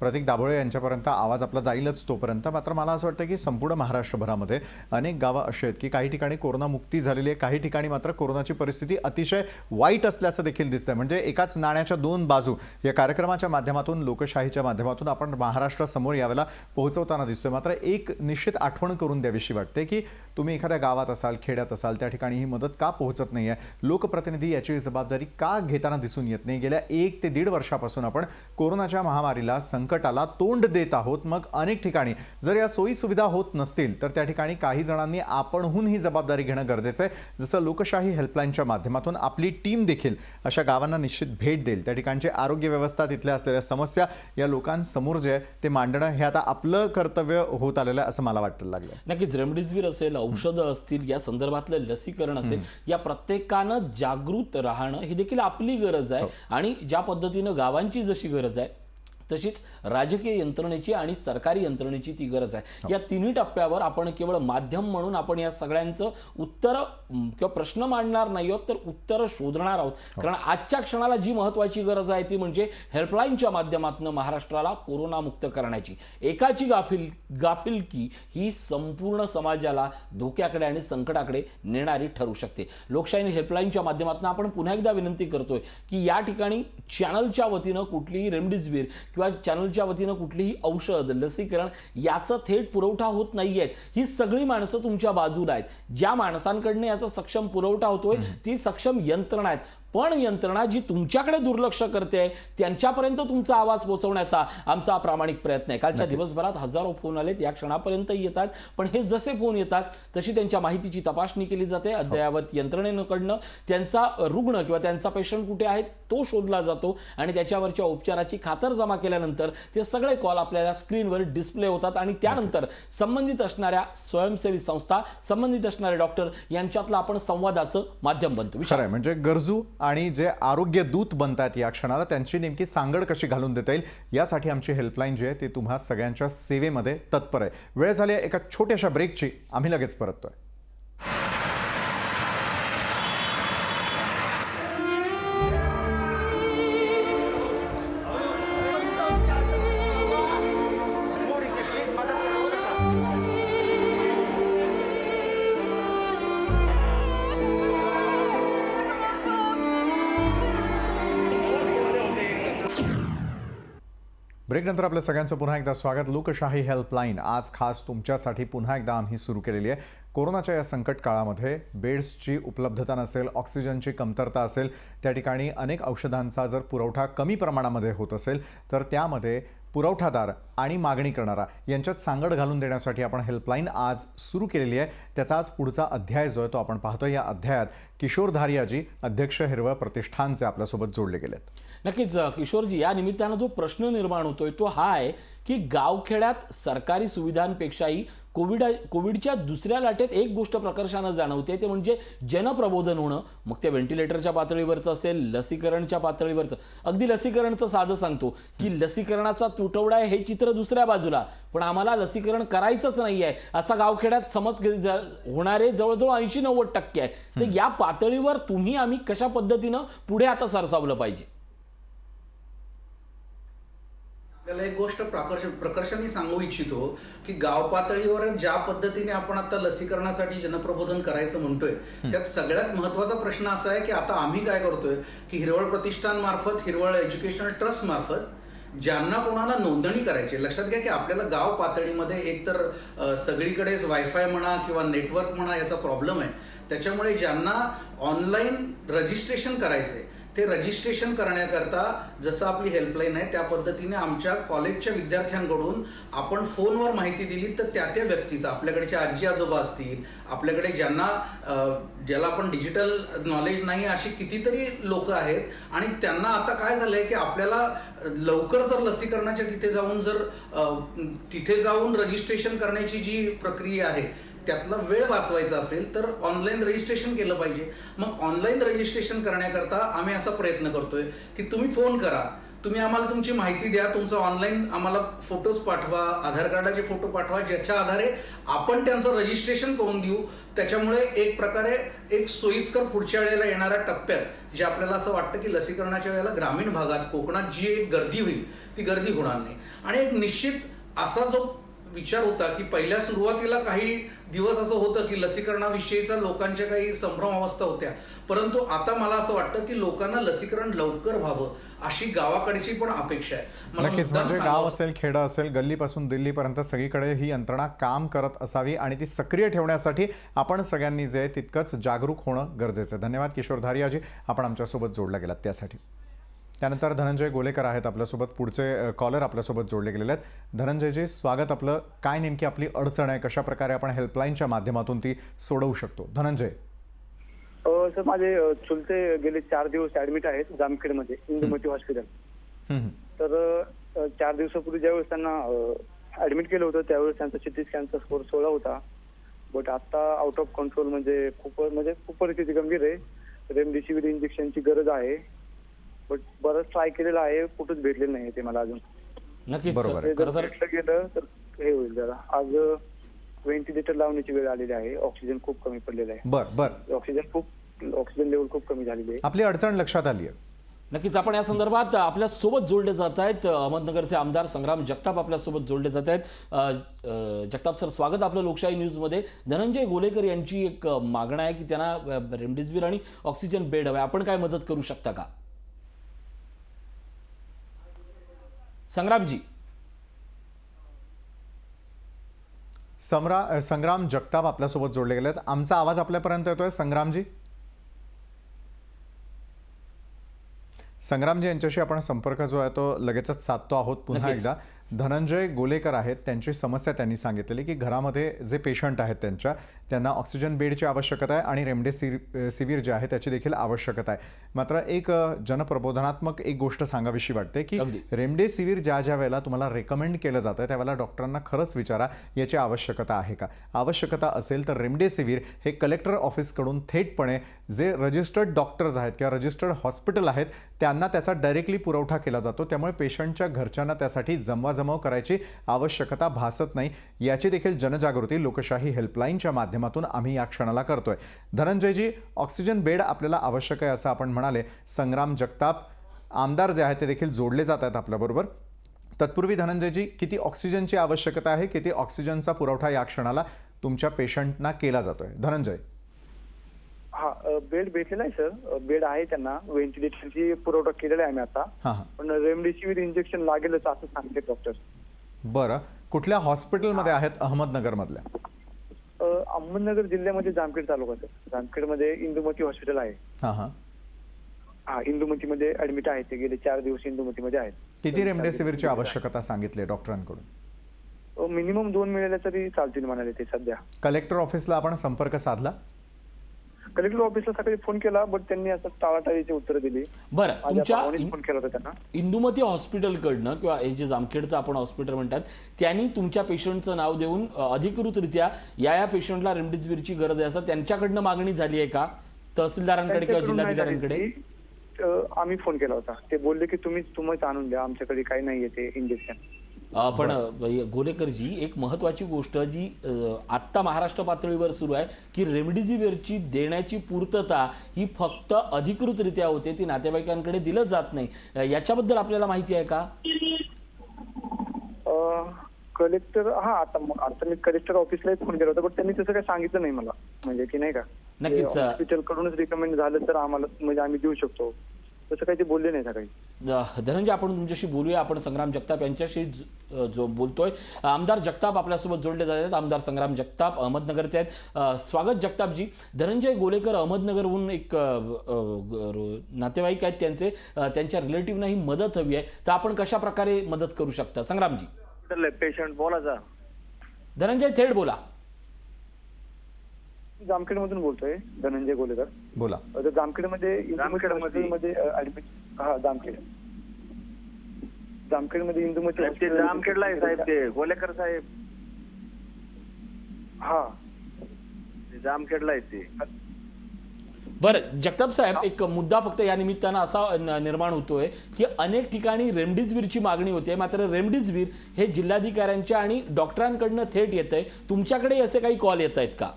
प्रतीक दाभोळे यांच्यापर्यंत आवाज आपला जाईलच तोपर्यंत. मात्र मला असं वाटतं की संपूर्ण महाराष्ट्रभरामध्ये अनेक गावं अशी आहेत की काही ठिकाणी कोरोनामुक्ती झालेली आहे, काही ठिकाणी मात्र कोरोनाची परिस्थिती अतिशय वाईट असल्याचं देखील दिसतंय. म्हणजे एकाच नाण्याच्या दोन बाजू या कार्यक्रमाच्या माध्यमातून, लोकशाहीच्या माध्यमातून आपण महाराष्ट्रासमोर यावेळेला पोहोचवताना दिसतोय. मात्र एक निश्चित आठवण करून द्यावीशी वाटते की तुम्ही एखाद्या गावात असाल, खेड्यात असाल, त्या ठिकाणी ही मदत का पोहोचत नाही आहे, लोकप्रतिनिधी याची जबाबदारी का घेताना दिसून येत नाही. गेल्या 1 ते 1.5 वर्षापासून आपण कोरोनाच्या महामारीला, संकटाला तोंड देत आहोत. मग अनेक ठिकाणी जर या सोयी सुविधा होत नसतील तर त्या ठिकाणी काही जणांनी आपणहून ही जबाबदारी घेणं गरजेचं आहे. जसं लोकशाही हेल्पलाईनच्या माध्यमातून आपली टीम देखील अशा गावांना निश्चित भेट देईल. त्या ठिकाणची आरोग्य व्यवस्था, तिथल्या असलेल्या समस्या या लोकांसमोर जे आहे ते मांडणं हे आता आपलं कर्तव्य होत आलेलं आहे असं मला वाटायला लागलं. नक्कीच रेमडेसिवीर असेल, औषधं असतील, या संदर्भातलं लसीकरण असेल, या प्रत्येकानं जागृत राहणं ही देखील आपली गरज आहे. आणि ज्या पद्धतीनं गावांची जशी गरज आहे तशीच राजकीय यंत्रणेची आणि सरकारी यंत्रणेची ती गरज आहे. या तिन्ही टप्प्यावर आपण केवळ माध्यम म्हणून आपण या सगळ्यांचं उत्तर किंवा प्रश्न मांडणार नाही आहोत, तर उत्तर शोधणार आहोत. कारण आजच्या क्षणाला जी महत्वाची गरज आहे ती म्हणजे हेल्पलाईनच्या माध्यमातून महाराष्ट्राला कोरोनामुक्त करण्याची. एकाची गाफिलकी ही संपूर्ण समाजाला धोक्याकडे आणि संकटाकडे नेणारी ठरू शकते. लोकशाही हेल्पलाईनच्या माध्यमातून आपण पुन्हा एकदा विनंती करतोय की या ठिकाणी चॅनलच्या वतीनं कुठलीही रेमडेसिवीर किंवा चॅनलच्या वतीनं कुठलीही औषध, लसीकरण याचा थेट पुरवठा होत नाहीये. ही सगळी माणसं तुमच्या बाजूला आहेत. ज्या माणसांकडनं याचा सक्षम पुरवठा होतोय ती सक्षम यंत्रणा आहेत. पण यंत्रणा जी तुमच्याकडे दुर्लक्ष करते त्यांच्यापर्यंत तुमचा आवाज पोहोचवण्याचा आमचा प्रामाणिक प्रयत्न आहे. कालच्या दिवसभरात हजारो फोन आलेत, या क्षणापर्यंत येतात. पण हे जसे फोन येतात तशी त्यांच्या माहितीची तपासणी केली जाते. अद्ययावत यंत्रणेकडनं त्यांचा रुग्ण किंवा त्यांचा पेशंट कुठे आहे तो शोधला जातो आणि त्याच्यावरच्या उपचाराची खातर जमा केल्यानंतर ते सगळे कॉल आपल्याला स्क्रीनवर डिस्प्ले होतात आणि त्यानंतर संबंधित असणाऱ्या स्वयंसेवी संस्था, संबंधित असणारे डॉक्टर यांच्यातलं आपण संवादाचं माध्यम बनतो. खरं म्हणजे गरजू आणि जे आरोग्य दूत बनतात या क्षणाला त्यांची नेमकी सांगड कशी घालून देता येईल यासाठी आमची हेल्पलाईन जी आहे ती तुम्हा सगळ्यांच्या सेवेमध्ये तत्पर आहे. वेळ झाली आहे एका छोट्याशा ब्रेकची. आम्ही लगेच परततोय. ब्रेकनंतर आपल्या सगळ्यांचं पुन्हा एकदा स्वागत. लोकशाही हेल्पलाईन आज खास तुमच्यासाठी पुन्हा एकदा आम्ही सुरू केलेली आहे. कोरोनाच्या या संकट काळामध्ये बेड्सची उपलब्धता नसेल, ऑक्सिजनची कमतरता असेल, त्या ठिकाणी अनेक औषधांचा जर पुरवठा कमी प्रमाणामध्ये होत असेल तर त्यामध्ये पुरवठादार आणि मागणी करणारा यांच्यात सांगड घालून देण्यासाठी आपण हेल्पलाईन आज सुरू केलेली आहे. त्याचा आज पुढचा अध्याय जो आहे तो आपण पाहतोय. या अध्यायात किशोर धारियाजी, अध्यक्ष हिरवळ प्रतिष्ठानचे आपल्यासोबत जोडले गेलेत. नक्कीच किशोरजी, या निमित्तानं जो प्रश्न निर्माण होतोय तो हा आहे की गावखेड्यात सरकारी सुविधांपेक्षाही कोविडच्या दुसऱ्या लाटेत एक गोष्ट प्रकर्षानं जाणवते, ते म्हणजे जनप्रबोधन होणं. मग ते व्हेंटिलेटरच्या पातळीवरचं असेल, लसीकरणच्या पातळीवरचं. अगदी लसीकरणचं साधं सांगतो की लसीकरणाचा तुटवडा आहे हे चित्र दुसऱ्या बाजूला, पण आम्हाला लसीकरण करायचंच नाही आहे असा गावखेड्यात समज होणारे जवळजवळ 80-90% आहे. तर या पातळीवर तुम्ही आम्ही कशा पद्धतीनं पुढे आता सरसावलं पाहिजे? आपल्याला एक गोष्ट प्रकर्षाने सांगू इच्छितो की गाव पातळीवर ज्या पद्धतीने आपण आता लसीकरणासाठी जनप्रबोधन करायचं म्हणतोय, त्यात सगळ्यात महत्वाचा प्रश्न असा आहे की आता आम्ही काय करतोय की हिरवळ प्रतिष्ठान मार्फत, हिरवळ एज्युकेशनल ट्रस्ट मार्फत ज्यांना कोणाला नोंदणी करायची, लक्षात घ्या की आपल्याला गाव पातळीमध्ये एकतर सगळीकडेच वायफाय म्हणा किंवा नेटवर्क म्हणा याचा प्रॉब्लेम आहे. त्याच्यामुळे ज्यांना ऑनलाईन रजिस्ट्रेशन करायचंय ते रजिस्ट्रेशन करण्याकरता जसं आपली हेल्पलाईन आहे त्या पद्धतीने आमच्या कॉलेजच्या विद्यार्थ्यांकडून आपण फोनवर माहिती दिली तर त्या व्यक्तीचा, आपल्याकडचे आजी आजोबा असतील, आपल्याकडे ज्याला आपण डिजिटल नॉलेज नाही अशी कितीतरी लोक आहेत आणि त्यांना आता काय झालंय की आपल्याला लवकर जर लसीकरणाच्या तिथे जाऊन रजिस्ट्रेशन करण्याची जी प्रक्रिया आहे त्यातला वेळ वाचवायचा असेल तर ऑनलाईन रजिस्ट्रेशन केलं पाहिजे. मग ऑनलाईन रजिस्ट्रेशन करण्याकरता आम्ही असा प्रयत्न करतोय की तुम्ही फोन करा, तुम्ही आम्हाला तुमची माहिती द्या, तुमचं ऑनलाईन आम्हाला फोटोज पाठवा, आधार कार्डाचे फोटो पाठवा, ज्याच्या आधारे आपण त्यांचं रजिस्ट्रेशन करून देऊ. त्याच्यामुळे एक प्रकारे एक सोयीस्कर पुढच्या वेळेला येणाऱ्या टप्प्यात जे आपल्याला असं वाटतं की लसीकरणाच्या वेळेला ग्रामीण भागात, कोकणात जी एक गर्दी होईल ती गर्दी होणार नाही. आणि एक निश्चित असा जो विचार होता की पहिल्या सुरुवातीला काही दिवस असं होतं की लसीकरणाविषयीचा लोकांच्या काही संभ्रम अवस्था होत्या, परंतु आता मला असं वाटतं की लोकांना लसीकरण लवकर व्हावं अशी गावाकडची पण अपेक्षा आहे. नक्कीच, म्हणजे गाव असेल, खेडं असेल, गल्लीपासून दिल्लीपर्यंत सगळीकडे ही यंत्रणा काम करत असावी आणि ती सक्रिय ठेवण्यासाठी आपण सगळ्यांनी जे तितकंच जागरूक होणं गरजेचं आहे. धन्यवाद किशोर धारियाजी, आपण आमच्यासोबत जोडला गेलात त्यासाठी. त्यानंतर धनंजय गोलेकर आहेत आपल्यासोबत, पुढचे कॉलर आपल्यासोबत जोडले गेलेले आहेत. धनंजयजी, स्वागत आपलं. काय नेमकी आपली अडचण आहे, कशा प्रकारे आपण हेल्पलाईनच्या माध्यमातून ती सोडवू शकतो? धनंजय. सर, माझे चुलते गेले 4 दिवस ऍडमिट आहेत जामखेडमध्ये, इंदुमती हॉस्पिटल. तर 4 दिवसापूर्वी ज्यावेळेस त्यांना ऍडमिट केलं होतं त्यावेळेस त्यांचा सिटी स्कॅनचा स्कोर 16 होता. बट आता आउट ऑफ कंट्रोल, म्हणजे खूप परिस्थिती गंभीर आहे. रेमडेसिवीर इंजेक्शनची गरज आहे. बट बरंच ट्राय केलेलं आहे, कुठंच भेटलेलं नाही ते मला अजून. नक्कीच बरोबर. गेलं तर हे होईल जरा. आज व्हेंटिलेटर लावण्याची वेळ आलेली आहे. ऑक्सिजन खूप कमी पडलेलं आहे. ऑक्सिजन लेवल खूप कमी झालेली आहे. आपली अडचण लक्षात आली आहे. नक्कीच, आपण या संदर्भात आपल्या सोबत जोडले जात आहेत. अहमदनगरचे आमदार संग्राम जगताप आपल्या सोबत जोडले जात आहेत. जगताप सर, स्वागत आपलं लोकशाही न्यूजमध्ये. धनंजय गोलेकर यांची एक मागणं आहे की त्यांना रेमडेसिवीर आणि ऑक्सिजन बेड हवे, आपण काय मदत करू शकता का? संग्रामजी. संग्राम जगताप आपल्यासोबत जोडले गेलेत. आमचा आवाज आपल्यापर्यंत येतोय संग्रामजी? संग्रामजी यांच्याशी आपण संपर्क जो आहे तो लगेचच साधतो आहोत पुन्हा एकदा. धनंजय गोलेकर आहेत, त्यांची समस्या त्यांनी सांगितलेली की घरामध्ये जे पेशंट आहेत त्यांना ऑक्सिजन बेडची आवश्यकता आहे आणि रेमडेसिवीर जे आहे त्याची देखील आवश्यकता आहे. मात्र एक जनप्रबोधनात्मक एक गोष्ट सांगावीशी वाटते की रेमडेसिवीर ज्या वेळेला तुम्हाला रेकमेंड केलं जातं त्यावेळेला डॉक्टरांना खरंच विचारा याची आवश्यकता आहे का. आवश्यकता असेल तर रेमडेसिवीर हे कलेक्टर ऑफिसकडून थेटपणे जे रजिस्टर्ड डॉक्टर्स आहेत किंवा रजिस्टर्ड हॉस्पिटल आहेत त्यांना त्याचा डायरेक्टली पुरवठा केला जातो. त्यामुळे पेशंटच्या घरच्यांना त्यासाठी जमवाजमव करायची आवश्यकता भासत नाही. याची देखील जनजागृती लोकशाही हेल्पलाईनच्या माध्यमातून आम्ही या क्षणाला करतोय. धनंजयजी, ऑक्सिजन बेड आपल्याला आवश्यक आहे असं आपण म्हणाले. संग्राम जगताप आमदार जे आहेत ते देखील जोडले जात आहेत आपल्याबरोबर. तत्पूर्वी धनंजयजी, किती ऑक्सिजनची आवश्यकता आहे, किती ऑक्सिजनचा पुरवठा या क्षणाला तुमच्या पेशंटना केला जातोय? धनंजय. हा बेड भेटलेला आहे सर, बेड आहे त्यांना, व्हेंटिलेटरची पुरवठा केलेला आहे आम्ही आता, हां हां पण रेमडेसिवीर इंजेक्शन लागेलच असं सांगते डॉक्टर. बरं, कुठल्या हॉस्पिटलमध्ये आहेत अहमदनगर मधल्या? अहमदनगर जिल्ह्यामध्ये जामखेड तालुक्यात, जामखेडमध्ये इंदुमती हॉस्पिटल आहे. हां हां हा, इंदुमतीमध्ये ऍडमिट आहेत ते, गेले 4 दिवस इंदुमतीमध्ये आहेत. किती रेमडेसिवीरची आवश्यकता सांगितली डॉक्टरांकडून? मिनिमम 2 मिळाल्या तरी चालतील म्हणाले ते सध्या. कलेक्टर ऑफिसला आपण संपर्क साधला? कलेक्टर ऑफिसला सकाळी फोन केला, बट त्यांनी असं टाळाटाळीची उत्तर दिली. बरं, तुमच्या फोन केला होता त्यांना. इंदुमती हॉस्पिटलकडनं किंवा हे जे जामखेडचं आपण हॉस्पिटल म्हणतात त्यांनी तुमच्या पेशंटचं नाव देऊन अधिकृतरित्या या पेशंटला रेमडेसिवीरची गरज आहे असं त्यांच्याकडनं मागणी झाली आहे का तहसीलदारांकडे किंवा जिल्हाधिकाऱ्यांकडे? आम्ही फोन केला होता, ते बोलले की तुम्हीच आणून द्या, आमच्याकडे काही नाहीये ते इंजेक्शन. पण गोलेकरजी, एक महत्वाची गोष्ट जी आत्ता महाराष्ट्र पातळीवर सुरू आहे की रेमडेसिवीरची देण्याची पूर्तता ही फक्त अधिकृतरित्या होते, ती नातेवाईकांकडे दिलं जात नाही. याच्याबद्दल आपल्याला माहिती आहे का? कलेक्टर, हा आता मी कलेक्टर ऑफिसला फोन केला होता, पण त्यांनी तसं काही सांगितलं नाही मला, म्हणजे की नाही का नक्कीच हॉस्पिटल कडूनच रिकमेंड झालं तर आम्हाला म्हणजे आम्ही देऊ शकतो, तसं काही ते बोलले नाही सकाळी. धनंजय, आपण तुमच्याशी बोलूया. आपण संग्राम जगताप यांच्याशी जो बोलतोय. आमदार जगताप आपल्यासोबत जोडले जात आहेत. आमदार संग्राम जगताप अहमदनगरचे आहेत. स्वागत जगतापजी. धनंजय गोलेकर अहमदनगरहून एक नातेवाईक आहेत, त्यांच्या रिलेटिव्हना ही मदत हवी आहे, तर आपण कशा प्रकारे मदत करू शकता? संग्रामजी. पेशंट बोला जा. धनंजय, थेट बोला. जामखेड मधून बोलतोय, धनंजय गोलेकर. बोला. जामखेडमध्ये ऍडमिट. हा, जामखेडमध्ये इंदुमती जामखेडला आहे साहेब, ते गोलेकर साहेब. हा, जामखेडला आहे ते. बरं जगताप साहेब, एक मुद्दा फक्त या निमित्तानं असा निर्माण होतोय की अनेक ठिकाणी रेमडेसिवीरची मागणी होते, मात्र रेमडेसिवीर हे जिल्हाधिकाऱ्यांच्या आणि डॉक्टरांकडनं थेट येत आहे. तुमच्याकडे असे काही कॉल येत आहेत का?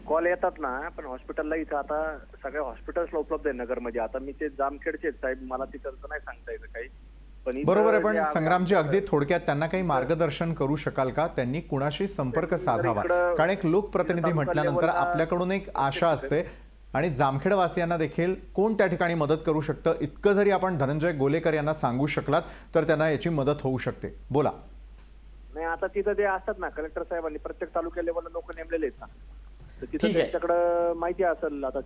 कॉल येतात ना, पण हॉस्पिटलला इथं आता सगळ्या हॉस्पिटल्सला उपलब्ध आहे नगरमध्ये. आता मी ते जामखेडचे साहेब, मला तिकडचं नाही सांगता येतं काही. पण बरोबर आहे, पण संग्रामजी अगदी थोडक्यात त्यांना काही मार्गदर्शन करू शकाल का? त्यांनी कुणाशी संपर्क साधावा? कारण एक लोकप्रतिनिधी म्हटल्यानंतर आपल्याकडून एक आशा असते आणि जामखेडवासियांना देखील कोण त्या ठिकाणी मदत करू शकतं, इतकं जरी आपण धनंजय गोलेकर यांना सांगू शकलात तर त्यांना याची मदत होऊ शकते. बोला. नाही, आता तिथं ते असतात ना, कलेक्टर साहेबांनी प्रत्येक तालुक्या लेवलला लोक नेमलेले आहेत ना, ठीक आहे, त्यांच्याकडे माहिती असेल. आता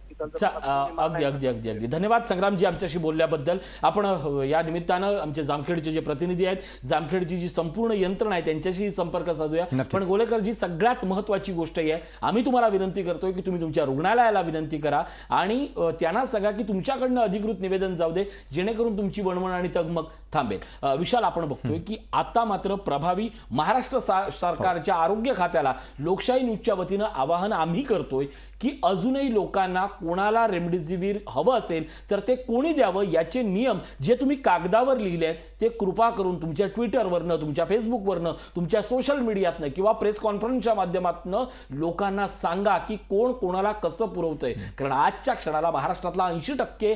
अगदी अगदी अगदी अगदी धन्यवाद संग्रामजी आमच्याशी बोलल्याबद्दल. आपण या निमित्तानं आमचे जामखेडचे जे प्रतिनिधी आहेत, जामखेडची जी संपूर्ण यंत्रणा आहे त्यांच्याशी संपर्क साधूया. पण गोलेकरजी, सगळ्यात महत्वाची गोष्ट ही आहे, आम्ही तुम्हाला विनंती करतोय की तुम्ही तुमच्या रुग्णालयाला विनंती करा आणि त्यांना सांगा की तुमच्याकडनं अधिकृत निवेदन जाऊ दे, जेणेकरून तुमची वणवण आणि तगमग थांबेल. विशाल, आपण बघतोय की आता मात्र प्रभावी महाराष्ट्र सरकारच्या आरोग्य खात्याला लोकशाही न्यूजच्या वतीनं आवाहन आम्ही करतोय की अजूनही लोकांना कोणाला रेमडेसिवीर हवं असेल तर ते कोणी द्यावं याचे नियम जे तुम्ही कागदावर लिहिले आहेत ते कृपा करून तुमच्या ट्विटरवरनं, तुमच्या फेसबुकवरनं, तुमच्या सोशल मीडियातनं किंवा प्रेस कॉन्फरन्सच्या माध्यमातून लोकांना सांगा की कोण कोणाला कसं पुरवतंय. कारण आजच्या क्षणाला महाराष्ट्रातला 80%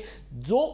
जो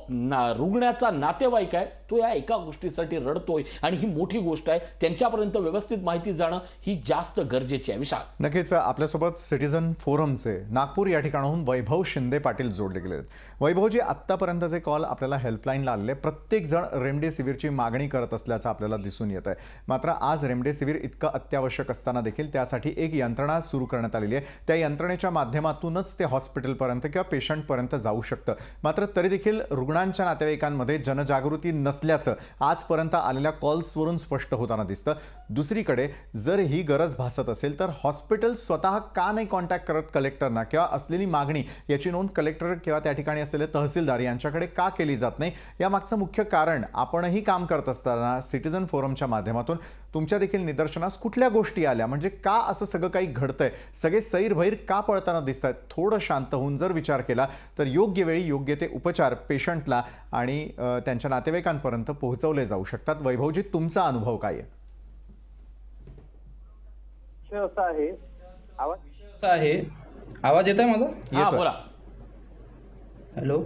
रुग्णाचा नातेवाईक आहे तो या एका गोष्टीसाठी रडतोय आणि ही मोठी गोष्ट आहे. त्यांच्यापर्यंत व्यवस्थित माहिती जाणं ही जास्त गरजेची आहे. विशाल. नक्कीच आपल्यासोबत सिटीझन फोरमचे नागपूर या ठिकाणाहून वैभव शिंदे पाटील जोडले गेले आहेत. वैभवजी, आत्तापर्यंतचे कॉल आपल्याला हेल्पलाईनला आलेले, प्रत्येक जण रेमडेसिवीरची मागणी करत असल्याचं आपल्याला दिसून येत आहे. मात्र आज रेमडेसिवीर इतकं अत्यावश्यक असताना देखील त्यासाठी एक यंत्रणा सुरू करण्यात आलेली आहे. त्या यंत्रणेच्या माध्यमातूनच ते हॉस्पिटलपर्यंत किंवा पेशंटपर्यंत जाऊ शकतं. मात्र तरी देखील रुग्णांच्या नातेवाईकांमध्ये जनजागृती नसल्याचं आजपर्यंत आलेल्या कॉल्सवरून स्पष्ट होताना दिसतं. दुसरीकडे जर ही गरज भासत असेल तर हॉस्पिटल स्वतः का नाही कॉन्टॅक्ट करत कलेक्टरना किंवा असलेली मागणी याची नोंद कलेक्टर किंवा त्या ठिकाणी असलेले तहसीलदार यांच्याकडे का केली जात नाही? यामागचं मुख्य कारण आपणही काम करत असताना सिटीझन फोरमच्या माध्यमातून तुमच्या देखील निदर्शनास कुठल्या गोष्टी आल्या, म्हणजे का असं सगळं काही घडतंय, सगळे सैरभैर का पळताना दिसत आहेत? थोडं शांत होऊन जर विचार केला तर योग्य वेळी योग्य ते उपचार पेशंटला आणि त्यांच्या नातेवाईकांपर्यंत पोहोचवले जाऊ शकतात. वैभवजी, तुमचा अनुभव काय आहे? आवाज येतोय माझा? हा, बोला. हॅलो.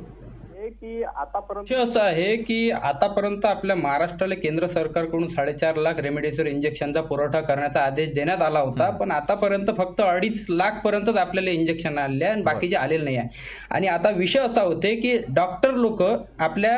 आहे की आतापर्यंत असं आहे की आतापर्यंत आपल्या महाराष्ट्राला केंद्र सरकारकडून 4.5 लाख रेमडेसिवीर इंजेक्शनचा पुरवठा करण्याचा आदेश देण्यात आला होता, पण आतापर्यंत फक्त 2.5 लाख पर्यंतच आपल्याला इंजेक्शन आलेले आहे आणि बाकीचे आलेले नाही आहे. आणि आता विषय असा होते की डॉक्टर लोक आपल्या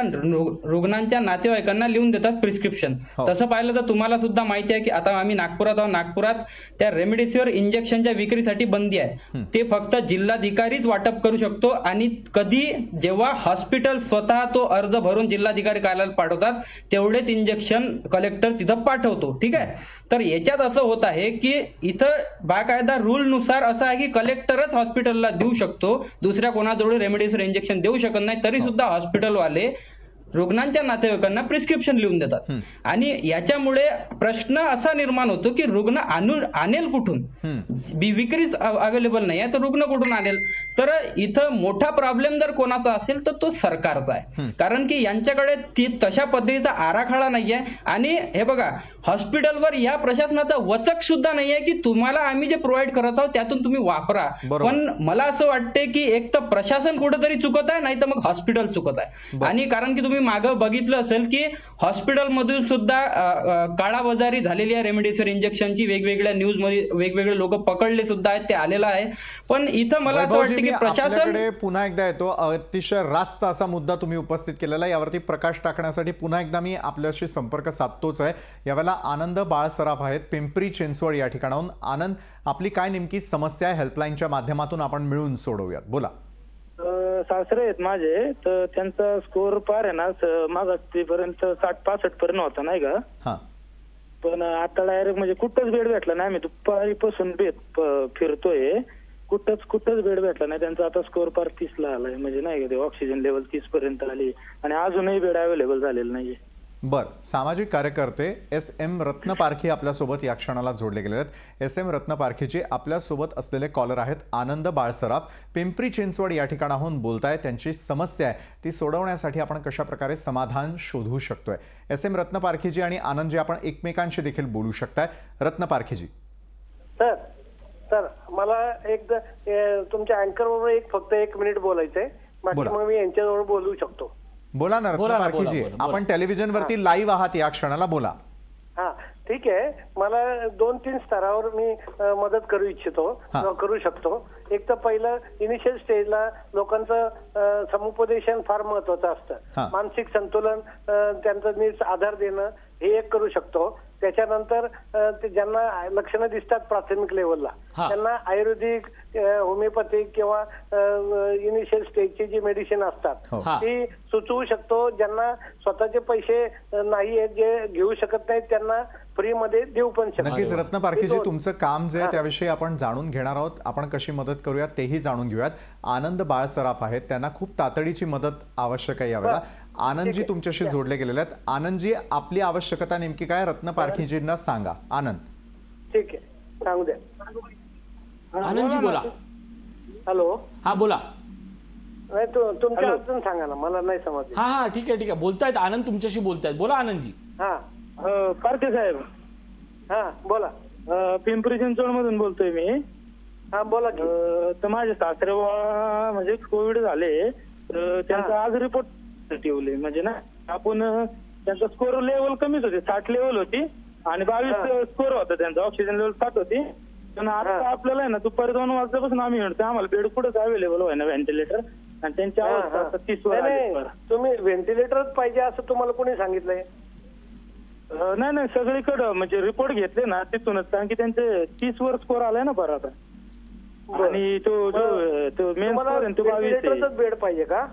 रुग्णांच्या नातेवाईकांना लिहून देतात प्रिस्क्रिप्शन. तसं पाहिलं तर तुम्हाला सुद्धा माहिती आहे की आता आम्ही नागपुरात आहोत, नागपुरात त्या रेमडेसिवीर इंजेक्शनच्या विक्रीसाठी बंदी आहे. ते फक्त जिल्हाधिकारीच वाटप करू शकतो आणि कधी जेव्हा हॉस्पिटल स्वतः तो अर्ज भरून जिल्हाधिकारी कार्यालयात पाठवतात तेवढेच इंजेक्शन कलेक्टर तिथं पाठवतो. ठीक आहे. तर याच्यात असं होत आहे की इथं बाकायदा रूल नुसार असं आहे की कलेक्टरच हॉस्पिटलला देऊ शकतो, दुसऱ्या कोणाजवळ रेमडेसिवीर इंजेक्शन देऊ शकत नाही. तरी सुद्धा हॉस्पिटलवाले रुग्णांच्या नातेवाईकांना प्रिस्क्रिप्शन लिहून देतात. आणि याच्यामुळे प्रश्न असा निर्माण होतो की रुग्ण आणेल कुठून? विक्रीच अवेलेबल नाही आहे तर रुग्ण कुठून आणेल? तर इथं मोठा प्रॉब्लेम जर कोणाचा असेल तर तो सरकारचा आहे. कारण की यांच्याकडे तशा पद्धतीचा आराखडा नाहीये. आणि हे बघा, हॉस्पिटलवर या प्रशासनाचा वचक सुद्धा नाहीये की तुम्हाला आम्ही जे प्रोव्हाइड करत आहोत त्यातून तुम्ही वापरा. पण मला असं वाटते की एक तर प्रशासन कुठेतरी चुकत आहे, नाही तर मग हॉस्पिटल चुकत आहे. आणि कारण की तुम्ही मागं बघितलं असेल की हॉस्पिटलमधून सुद्धा काळाबाजारी झालेली आहे रेमडेसिवीर इंजेक्शनची. वेगवेगळ्या न्यूज मध्ये वेगवेगळे लोक पकडले सुद्धा आहेत, ते आलेलं आहे. पण इथं मला असं वाटतं की प्रशासन पुन्हा एकदा येतो. अतिशय रास्त असा मुद्दा तुम्ही उपस्थित केलेला, यावरती प्रकाश टाकण्यासाठी पुन्हा एकदा मी आपल्याशी संपर्क साधतोच आहे. यावेळेला आनंद बाळसराफ आहेत पिंपरी चिंचवड या ठिकाणाहून. आनंद, आपली काय नेमकी समस्या आहे? हेल्पलाईनच्या माध्यमातून आपण मिळून सोडवूयात, बोला. सासरे आहेत माझे, तर त्यांचा स्कोर पार आहे ना मागापर्यंत 60-65 पर्यंत होता नाही का. पण आता डायरेक्ट म्हणजे कुठंच बेड भेटला नाही. आम्ही दुपारीपासून फिरतोय, कुठंच बेड भेटला नाही. त्यांचा आता स्कोर पार 30ला आलाय. म्हणजे नाही का, ते ऑक्सिजन लेवल 30 पर्यंत आली आणि अजूनही बेड अवेलेबल झालेलं नाहीये. बर, सामाजिक कार्यकर्ते SM रत्नपारखी आपल्यासोबत या क्षणाला जोडले गेले आहेत. SM रत्नपारखीचे आपल्यासोबत असलेले कॉलर आहेत आनंद बाळसराफ, पिंपरी चिंचवड या ठिकाणाहून बोलताय. त्यांची समस्या आहे ती सोडवण्यासाठी आपण कशा प्रकारे समाधान शोधू शकतोय. SM रत्नपारखीजी आणि आनंदजी, आपण एकमेकांशी देखील बोलू शकताय. रत्नपारखीजी. सर मला एकदा तुमच्या अँकर बरोबर फक्त 1 मिनिट बोलायचंय, बाकी मग मी यांच्याजवळ बोलू शकतो. बोला ना रत्नपारखीजी, आपण टेलिव्हिजन वरती लाईव्ह आहात या क्षणाला, बोला. हा ठीक आहे. मला 2-3 स्तरावर मी मदत करू शकतो. एक तर पहिलं इनिशियल स्टेजला लोकांचं समुपदेशन फार महत्वाचं असतं. मानसिक संतुलन, त्यांचं नीट आधार देणं हे एक करू शकतो. त्याच्यानंतर ज्यांना लक्षणं दिसतात प्राथमिक लेवलला त्यांना आयुर्वेदिक, होमिओपॅथिक किंवा इनिशियल स्टेजची जी मेडिसिन असतात ती सुचवू शकतो. ज्यांना स्वतःचे पैसे नाही आहेत, जे घेऊ शकत नाहीत, त्यांना फ्री मध्ये देऊ पण शकतो. नक्कीच रत्नपारखीजी, तुमचं काम जे त्याविषयी आपण जाणून घेणार आहोत. आपण कशी मदत करूयात तेही जाणून घेऊयात. आनंद बाळसराफ आहेत, त्यांना खूप तातडीची मदत आवश्यक आहे यावेळेला. आनंदजी तुमच्याशी जोडले गेलेले आहेत. आनंदजी, आपली आवश्यकता नेमकी काय रत्नपारखीजींना सांगा. आनंद. ठीक आहे, सांगू द्या. आनंदजी बोला. हॅलो. हा बोला. नाही तुमच्या अडचण सांगा ना, मला नाही समजलं. हा ठीक आहे बोलतायत आनंद, तुमच्याशी बोलतायत, बोला आनंदजी. पारखे साहेब. बोला. पिंपरी चिंचवड मधून बोलतोय मी. बोला की. तर माझे सासरे म्हणजे कोविड झाले, तर त्यांचा आज रिपोर्ट ठेवले. म्हणजे ना आपण त्यांचा स्कोर लेवल कमीच होती, 60 लेवल होती आणि 22 स्कोर होता त्यांचा. ऑक्सिजन लेवल 7 होती. पण आता आपल्याला आहे ना दुपारी 2 वाजल्यापासून आम्ही म्हणतो आम्हाला बेड कुठंच अवेलेबल व्हाय ना व्हेंटिलेटर, आणि त्यांची अवस्था 30 वर आली. तुम्ही व्हेंटिलेटरच पाहिजे असं तुम्हाला कोणी सांगितलंय? नाही सगळीकडं म्हणजे रिपोर्ट घेतले ना तिथूनच, कारण की त्यांचे 30 वर स्कोर आलाय ना बरं आता. आणि तो मेन व्हेंटिलेटरच बेड पाहिजे का?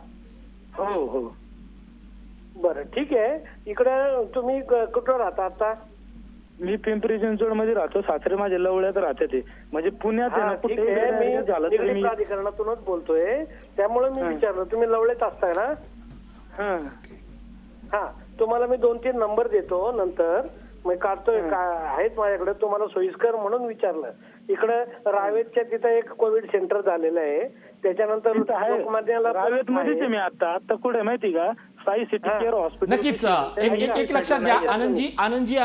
हो. बरं ठीक आहे. इकडे तुम्ही कुठं राहता आता? मी पिंपरी चिंचवड मध्ये राहतो. सासरे माझे लवळ्यात राहते ते, म्हणजे पुण्यात मी प्राधिकरणातूनच बोलतोय, त्यामुळे मी विचारलं. तुम्ही लवळ्यात असताय ना? हा, तुम्हाला मी 2-3 नंबर देतो नंतर, मी काढतोय आहेत माझ्याकडे, तुम्हाला सोयीस्कर म्हणून विचारलं. इकडे रावेतच्या तिथं एक कोविड सेंटर झालेलं आहे. त्याच्यानंतर रावेत मध्येच मी आता कुठे माहिती का, साई सिटी केअर हॉस्पिटल नक्कीच एक लक्षात घ्या आनंदजी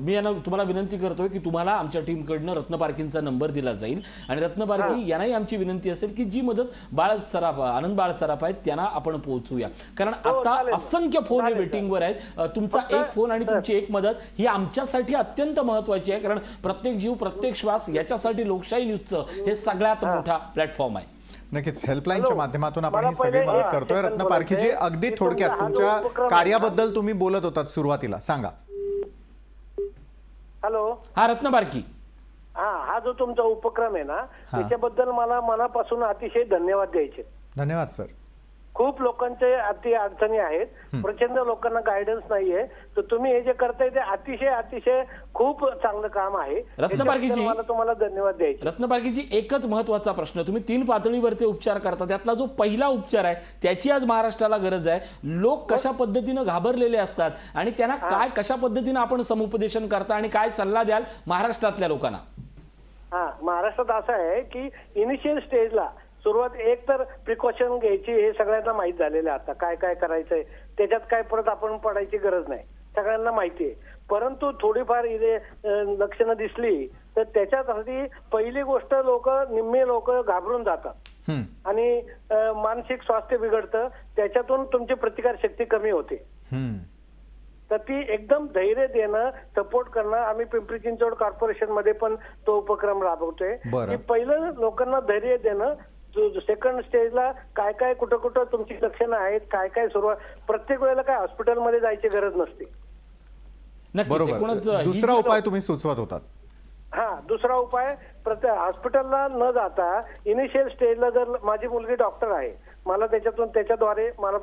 मी तुम्हाला विनंती करतोय की तुम्हाला आमच्या टीमकडनं रत्न पारखींचा नंबर दिला जाईल आणि रत्न पारखी यांनाही आमची विनंती असेल की जी मदत आनंद बाळ सराफ आहेत त्यांना आपण पोहोचूया, कारण आता असंख्य फोन हे वेटिंगवर आहेत. तुमचा एक फोन आणि तुमची एक मदत ही आमच्यासाठी अत्यंत महत्वाची आहे, कारण प्रत्येक जीव प्रत्येक श्वास याच्यासाठी लोकशाही न्यूजचं हे सगळ्यात मोठा प्लॅटफॉर्म आहे. नक्कीच हेल्पलाईनच्या माध्यमातून आपण ही सगळी मदत करतोय. रत्न पारखीजी, अगदी थोडक्यात तुमच्या कार्याबद्दल तुम्ही बोलत होतात सुरुवातीला, सांगा. हॅलो. हा रत्न पारखी. हा जो तुमचा उपक्रम आहे ना त्याच्याबद्दल मला मनापासून अतिशय धन्यवाद द्यायचे. धन्यवाद सर. खूप लोकांचे अति अडचणी आहेत, प्रचंड लोकांना गायडन्स नाहीये, तर तुम्ही हे जे करताय ते अतिशय खूप चांगलं काम आहे. रत्न पारखीजी, मला तुम्हाला धन्यवाद द्यायचे. रत्न पारखीजी, एकच महत्वाचा प्रश्न, तुम्ही 3 पातळीवरचे उपचार करता, त्यातला जो पहिला उपचार आहे त्याची आज महाराष्ट्राला गरज आहे. लोक कशा पद्धतीनं घाबरलेले असतात आणि त्यांना कशा पद्धतीनं आपण समुपदेशन करता आणि काय सल्ला द्याल महाराष्ट्रातल्या लोकांना? महाराष्ट्रात असं आहे की इनिशियल स्टेजला सुरुवात एक तर प्रिकॉशन घ्यायची हे सगळ्यांना माहित झालेलं आहे. आता काय काय करायचंय त्याच्यात काय परत आपण पडायची गरज नाही, सगळ्यांना माहिती आहे. परंतु थोडीफार इथे लक्षणं दिसली तर त्याच्यासाठी पहिली गोष्ट निम्मे लोक घाबरून जातात आणि मानसिक स्वास्थ्य बिघडतं, त्याच्यातून तुमची प्रतिकारशक्ती कमी होते. तर ती एकदम धैर्य देणं, सपोर्ट करणं, आम्ही पिंपरी चिंचवड कॉर्पोरेशन मध्ये पण तो उपक्रम राबवतोय की पहिलं लोकांना धैर्य देणं. सेकंड स्टेजला काय काय कुठं तुमची लक्षणं आहेत, काय काय सुरुवात, प्रत्येक वेळेला काय हॉस्पिटलमध्ये जायची गरज नसते. बरोबर. दुसरा उपाय तुम्ही सुचवत होतात. दुसरा उपाय प्रत्येक हॉस्पिटलला न जाता इनिशियल स्टेजला जर माझी मुलगी डॉक्टर आहे, मला त्याच्याद्वारे मला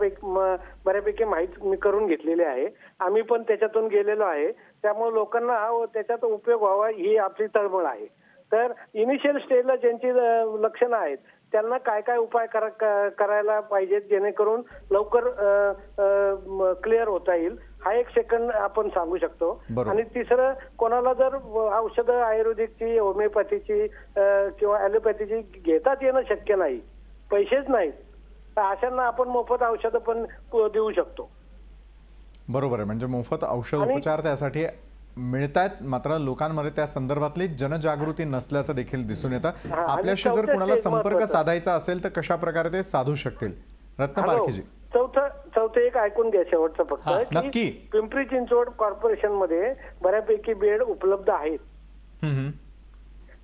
बऱ्यापैकी माहिती मी करून घेतलेली आहे, आम्ही पण त्याच्यातून गेलेलो आहे, त्यामुळे लोकांना त्याच्यात उपयोग व्हावा ही आपली तळमळ आहे. तर इनिशियल स्टेजला ज्यांची लक्षणं आहेत त्यांना काय काय उपाय करायला पाहिजेत जेणेकरून लवकर क्लिअर होता येईल, हा एक सेकंड आपण सांगू शकतो. आणि तिसरं, कोणाला जर औषधं आयुर्वेदिकची, होमिओपॅथीची किंवा ॲलोपॅथीची घेतात येणं शक्य नाही, पैसेच नाहीत, तर अशांना आपण मोफत औषधं पण देऊ शकतो. बरोबर आहे. म्हणजे मोफत औषध उपचार त्यासाठी मिळतात, मात्र लोकांमध्ये त्या संदर्भातली जनजागृती नसल्याचं देखील दिसून येतं. आपल्याशी जर कोणाला संपर्क साधायचा असेल तर कशा प्रकारे ते साधू शकतील? रत्न पारखीजी. चौथं एक ऐकून घ्या शेवटचं फक्त, नक्की. पिंपरी चिंचवड कॉर्पोरेशन मध्ये बऱ्यापैकी बेड उपलब्ध आहेत.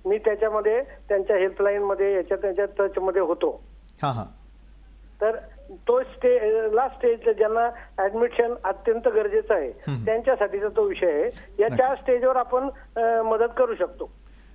मी त्याच्यामध्ये त्यांच्या हेल्पलाईन मध्ये त्याच्या टच मध्ये होतो. तर तो लास्ट स्टेज ज्यांना ऍडमिशन अत्यंत गरजेचं आहे त्यांच्यासाठीचा तो विषय आहे. या 4 स्टेजवर आपण मदत करू शकतो.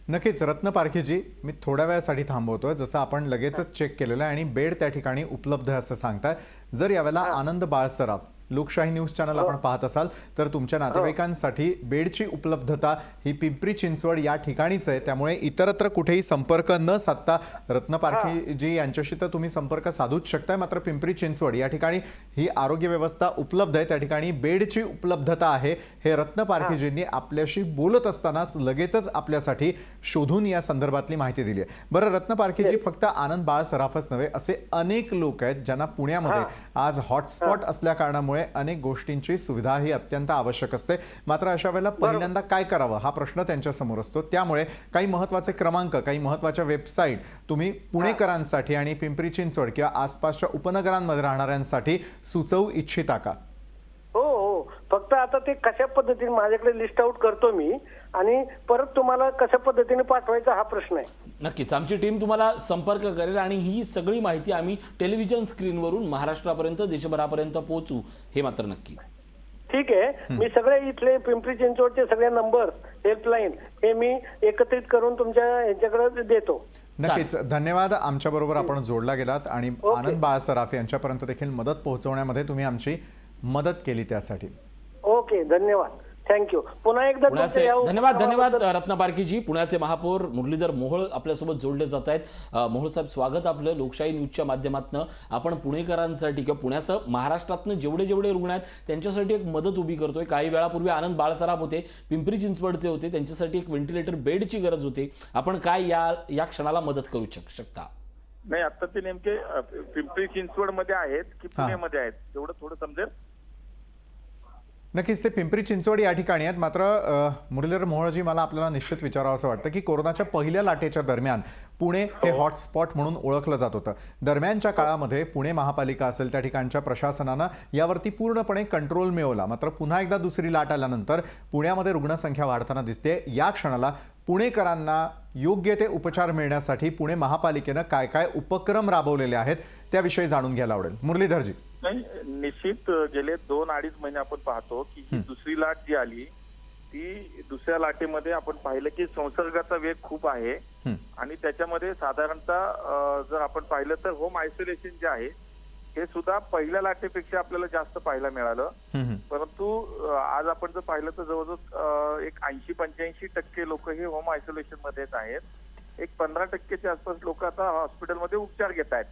नक्कीच. रत्न पारखीजी, मी थोड्या वेळासाठी थांबवतोय. जसं आपण लगेचच चेक केलेलं आहे आणि बेड त्या ठिकाणी उपलब्ध आहे असं सांगताय. जर यावेळेला आनंद बाळ सराफ लोकशाही न्यूज चॅनल आपण पाहत असाल तर तुमच्या नातेवाईकांसाठी बेडची उपलब्धता ही पिंपरी चिंचवड या ठिकाणीच आहे, त्यामुळे इतरत्र कुठेही संपर्क न साधता रत्न पारखीजी यांच्याशी तर तुम्ही संपर्क साधूच शकताय. मात्र पिंपरी चिंचवड या ठिकाणी ही आरोग्य व्यवस्था उपलब्ध आहे, त्या ठिकाणी बेडची उपलब्धता आहे, हे रत्न पारखीजींनी आपल्याशी बोलत असतानाच लगेचच आपल्यासाठी शोधून या संदर्भातली माहिती दिली आहे. बरं रत्न पारखीजी, फक्त आनंद बाळ सराफच नव्हे, असे अनेक लोक आहेत ज्यांना पुण्यामध्ये आज हॉटस्पॉट असल्या कारणामुळे अनेक गोष्टींची सुविधा ही अत्यंत आवश्यक असते. मात्र अशा वेळेला पहिल्यांदा काय करावं हा प्रश्न त्यांच्या समोर असतो. त्यामुळे काही महत्त्वाचे क्रमांक, काही महत्त्वाच्या वेबसाईट तुम्ही पुणेकरांसाठी आणि पिंपरी चिंचवड किंवा आसपासच्या उपनगरांमध्ये राहणाऱ्यांसाठी सुचवू इच्छिता का? हो, फक्त आता ते कशा पद्धतीने माझ्याकडे लिस्ट आउट करतो मी आणि परत तुम्हाला कशा पद्धतीने पाठवायचा हा प्रश्न आहे. नक्कीच आमची टीम तुम्हाला संपर्क करेल आणि ही सगळी माहिती आम्ही टेलिव्हिजन स्क्रीनवरून महाराष्ट्रापर्यंत, देशभरापर्यंत पोहोचू, हे मात्र नक्की. ठीक आहे. मी सगळे इथले पिंपरी चिंचवडचे सगळे नंबर, हेल्पलाईन हे मी एकत्रित करून तुमच्या यांच्याकडे देतो. नक्कीच. धन्यवाद. आमच्या बरोबर आपण जोडला गेलात आणि आनंद बाळ सराफ यांच्यापर्यंत देखील मदत पोहोचवण्यामध्ये तुम्ही आमची मदत केली त्यासाठी. ओके, धन्यवाद. थँक्यू. पुन्हा एकदा धन्यवाद रत्न पारखीजी. पुण्याचे महापौर मुरलीधर मोहोळ आपल्यासोबत जोडले जात आहेत. मोहोळ साहेब, स्वागत आपलं लोकशाही न्यूजच्या माध्यमातून. आपण पुणेकरांसाठी किंवा पुण्यासह महाराष्ट्रातनं जेवढे रुग्ण आहेत त्यांच्यासाठी एक मदत उभी करतोय. काही वेळापूर्वी आनंद बाळ सराफ होते, पिंपरी चिंचवडचे होते, त्यांच्यासाठी एक व्हेंटिलेटर बेडची गरज होती. आपण काय या क्षणाला मदत करू शकता? नाही, आता ते नेमके पिंपरी चिंचवड मध्ये आहेत की पुण्यामध्ये आहेत तेवढं थोडं समजेल. नक्कीच ते पिंपरी चिंचवड या ठिकाणी आहेत. मात्र मुरलीधर मोहोळजी, मला आपल्याला निश्चित विचारावं असं वाटतं की कोरोनाच्या पहिल्या लाटेच्या दरम्यान पुणे हे हॉटस्पॉट म्हणून ओळखलं जात होतं. दरम्यानच्या काळामध्ये पुणे महापालिका असेल त्या ठिकाणच्या प्रशासनानं यावरती पूर्णपणे कंट्रोल मिळवला. मात्र पुन्हा एकदा दुसरी लाट आल्यानंतर पुण्यामध्ये रुग्णसंख्या वाढताना दिसते. या क्षणाला पुणेकरांना योग्य ते उपचार मिळण्यासाठी पुणे महापालिकेनं काय काय उपक्रम राबवलेले आहेत त्याविषयी जाणून घ्यायला आवडेल. मुरलीधरजी. नाही, निश्चित गेले 2-2.5 महिने आपण पाहतो की ही दुसरी लाट जी आली ती दुसऱ्या लाटेमध्ये आपण पाहिलं की संसर्गाचा वेग खूप आहे आणि त्याच्यामध्ये साधारणतः जर आपण पाहिलं तर होम आयसोलेशन जे आहे हे सुद्धा पहिल्या लाटेपेक्षा आपल्याला जास्त पाहायला मिळालं. परंतु आज आपण जर पाहिलं तर जवळजवळ एक 80-85% लोक हे होम आयसोलेशन मध्येच आहेत. एक 15%च्या आसपास लोक आता हॉस्पिटलमध्ये उपचार घेत आहेत.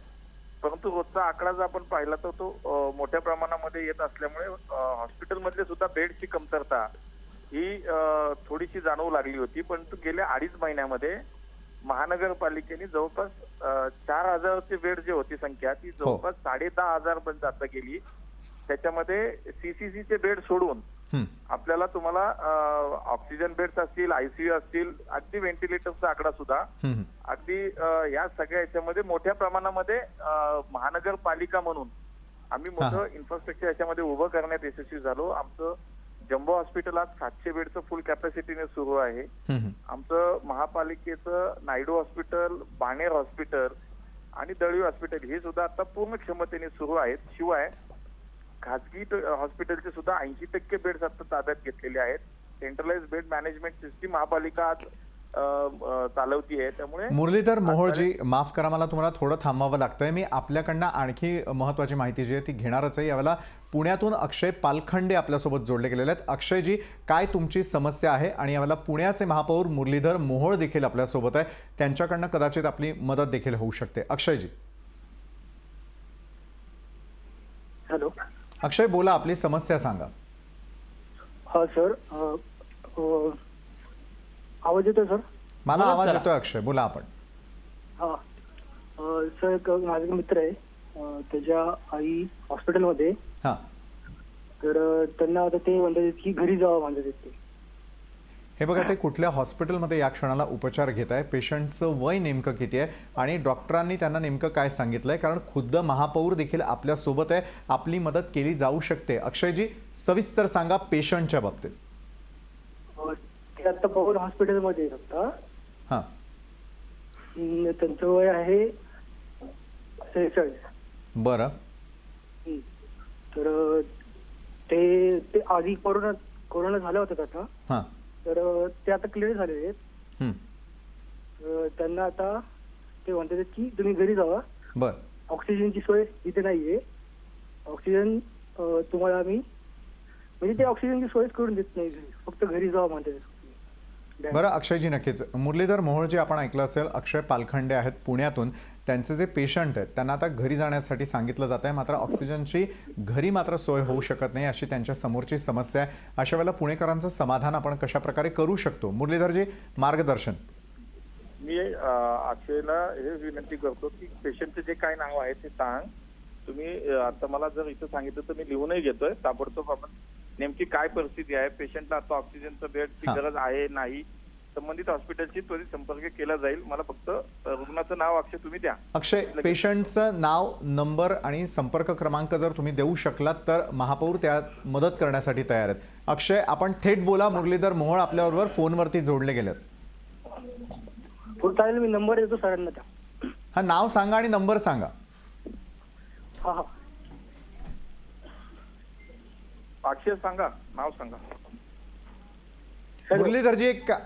परंतु रोजचा आकडा जर आपण पाहिला तर तो मोठ्या प्रमाणामध्ये येत असल्यामुळे हॉस्पिटलमधले सुद्धा बेडची कमतरता ही थोडीशी जाणवू लागली होती. परंतु गेल्या 2.5 महिन्यामध्ये महानगरपालिकेने जवळपास 4,000चे बेड जे होती संख्या ती जवळपास 10,500 पर्यंत आता गेली. त्याच्यामध्ये सीसीसीचे बेड सोडून आपल्याला तुम्हाला ऑक्सिजन बेड्स असतील, आयसीयू असतील, अगदी व्हेंटिलेटरचा आकडा सुद्धा अगदी या सगळ्या याच्यामध्ये मोठ्या प्रमाणामध्ये महानगरपालिका म्हणून आम्ही मोठं इन्फ्रास्ट्रक्चर याच्यामध्ये उभं करण्यात यशस्वी झालो. आमचं जम्बो हॉस्पिटल आज 700 बेडचं फुल कॅपॅसिटीने सुरू आहे. आमचं महापालिकेचं नायडू हॉस्पिटल, बाणेर हॉस्पिटल आणि दळवी हॉस्पिटल हे सुद्धा आता पूर्ण क्षमतेने सुरू आहेत. शिवाय खासगी हॉस्पिटलचे सुद्धा 80% बेड्स आता ताब्यात घेतलेले आहेत. सेंट्रलाइज बेड मॅनेजमेंट सिस्टीम महापालिका आज चालवती आहे. त्यामुळे मुरलीधर मोहोळजी, माफ करा, मला तुम्हाला थोडं थांबावं लागतंय. मी आपल्याकडनं आणखी महत्त्वाची माहिती जी आहे ती घेणारच आहे. यावेळेला पुण्यातून अक्षय पालखंडे आपल्यासोबत जोडले गेलेले आहेत. अक्षयजी, काय तुमची समस्या आहे? आणि यावेळेला पुण्याचे महापौर मुरलीधर मोहोळ देखील आपल्यासोबत आहे. त्यांच्याकडनं कदाचित आपली मदत देखील होऊ शकते. अक्षयजी. हॅलो अक्षय, बोला, आपली समस्या सांगा. हा सर, आवाज येतोय सर? मला आवाज येतोय अक्षय, बोला आपण. हा सर, माझा मित्र आहे, त्याच्या आई हॉस्पिटलमध्ये. हा, तर त्यांना आता ते म्हणतात की घरी जावं म्हणतात ते. हे बघा, ते कुठल्या हॉस्पिटलमध्ये या क्षणाला उपचार घेत आहे, पेशंटचं वय नेमकं किती आहे आणि डॉक्टरांनी त्यांना नेमकं काय सांगितलंय, कारण खुद्द महापौर देखील आपल्यासोबत आहे, आपली मदत केली जाऊ शकते. अक्षयजी, सविस्तर सांगा पेशंटच्या बाबतीत. ते आता पवन हॉस्पिटलमध्ये आता. हा, त्यांचं वय आहे 46. बरं. तर ते आधी कोरोना झाला होता त्याचा. हा, तर ते आता क्लिअर झालेले आहेत. त्यांना आता ते म्हणतात की तुम्ही घरी जावा. बर. ऑक्सिजनची सोय इथे नाहीये. ऑक्सिजन तुम्हाला आम्ही म्हणजे ते ऑक्सिजनची सोयच करून देत नाही, फक्त घरी जावा म्हणतात. बरं अक्षयजी, नक्कीच. मुरलीधर मोहोळजी, आपण ऐकलं असेल, अक्षय पालखंडे आहेत पुण्यातून. त्यांचे जे पेशंट आहेत त्यांना आता घरी जाण्यासाठी सांगितलं जात आहे, मात्र ऑक्सिजनची घरी मात्र सोय होऊ शकत नाही, अशी त्यांच्या समोरची समस्या आहे. अशा वेळेला पुणेकरांचं समाधान आपण कशा प्रकारे करू शकतो? मुरलीधरजी, मार्गदर्शन. मी अक्षयला हे विनंती करतो की पेशंटचे जे काय नाव आहे ते सांग. तुम्ही आता मला जर इथं सांगितलं तर मी लिहूनही घेतोय. ताबडतोब आपण नेमकी काय परिस्थिती आहे, पेशंटला आता ऑक्सिजनचं बेडची गरज आहे नाही, संबंधित हॉस्पिटलशी त्वरित संपर्क केला जाईल. मला फक्त रुग्णाचं नाव अक्षय तुम्ही द्या. अक्षय, पेशंटचं नाव, नंबर आणि संपर्क क्रमांक जर तुम्ही देऊ शकलात तर महापौर त्यात मदत करण्यासाठी तयार आहेत. अक्षय, आपण थेट बोला. मुरलीधर मोहोळ आपल्याबरोबर फोनवरती जोडले गेलेत. चालेल, मी नंबर देतो सरांना त्या. हा, नाव सांगा आणि नंबर सांगा. हा हा, अक्षय सांगा, नाव सांगा.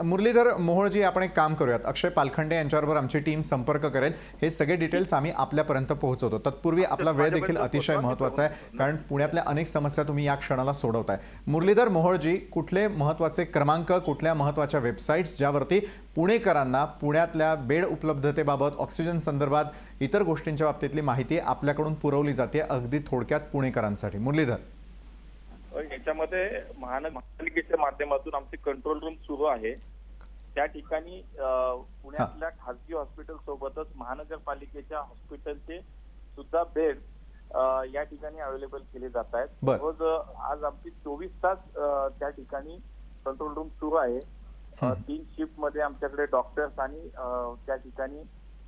मुरलीधर मोहोळजी, आपण एक काम करूयात. अक्षय पालखंडे यांच्याबरोबर आमची टीम संपर्क करेल. हे सगळे डिटेल्स आम्ही आपल्यापर्यंत पोहोचवतो. तत्पूर्वी आपला वेळ देखील अतिशय महत्त्वाचा आहे, कारण पुण्यातल्या अनेक समस्या तुम्ही या क्षणाला सोडवताय. मुरलीधर मोहोळजी, कुठले महत्त्वाचे क्रमांक, कुठल्या महत्त्वाच्या वेबसाईट्स ज्यावरती पुणेकरांना पुण्यातल्या बेड उपलब्धतेबाबत, ऑक्सिजन संदर्भात, इतर गोष्टींच्या बाबतीतली माहिती आपल्याकडून पुरवली जाते अगदी थोडक्यात पुणेकरांसाठी? मुरलीधर. याच्यामध्ये महानगरपालिकेच्या माध्यमातून आमचे कंट्रोल रूम सुरू आहे. त्या ठिकाणी पुण्यातल्या खासगी हॉस्पिटल सोबतच महानगरपालिकेच्या हॉस्पिटलचे सुद्धा बेड या ठिकाणी अवेलेबल केले जात आहेत. रोज आज आमची 24 तास त्या ठिकाणी कंट्रोल रूम सुरू आहे. 3 शिफ्ट मध्ये आमच्याकडे डॉक्टर्स आणि त्या ठिकाणी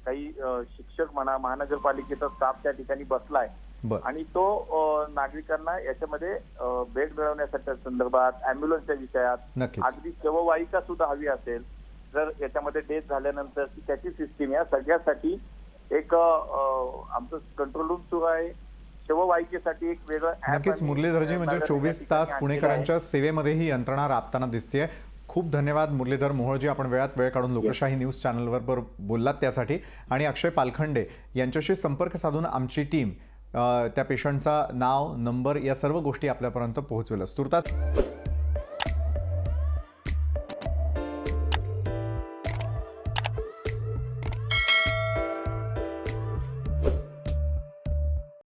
काही शिक्षक म्हणा, महानगरपालिकेचा स्टाफ त्या ठिकाणी बसलाय आणि तो नागरिकांना याच्यामध्ये बेड मिळवण्याच्या संदर्भात, अँब्युलन्सच्या विषयात, अगदी शववाहिका सुद्धा हवी असेल जर याच्यामध्ये डेथ झाल्यानंतर त्याची सिस्टीम, या सगळ्यासाठी एक आमचं कंट्रोल रूम सुरू आहे. शववाहिकेसाठी एक वेगळं नक्कीच मुरलीधरजी, म्हणजे 24 तास पुणेकरांच्या सेवेमध्ये ही यंत्रणा राबताना दिसतेय. खूप धन्यवाद मुरलीधर मोहोळजी, आपण वेळात वेळ काढून लोकशाही न्यूज चॅनलवर बोललात त्यासाठी. आणि अक्षय पालखंडे यांच्याशी संपर्क साधून आमची टीम त्या पेशंटचा नाव, नंबर या सर्व गोष्टी आपल्यापर्यंत पोहोचवेल. तुर्तास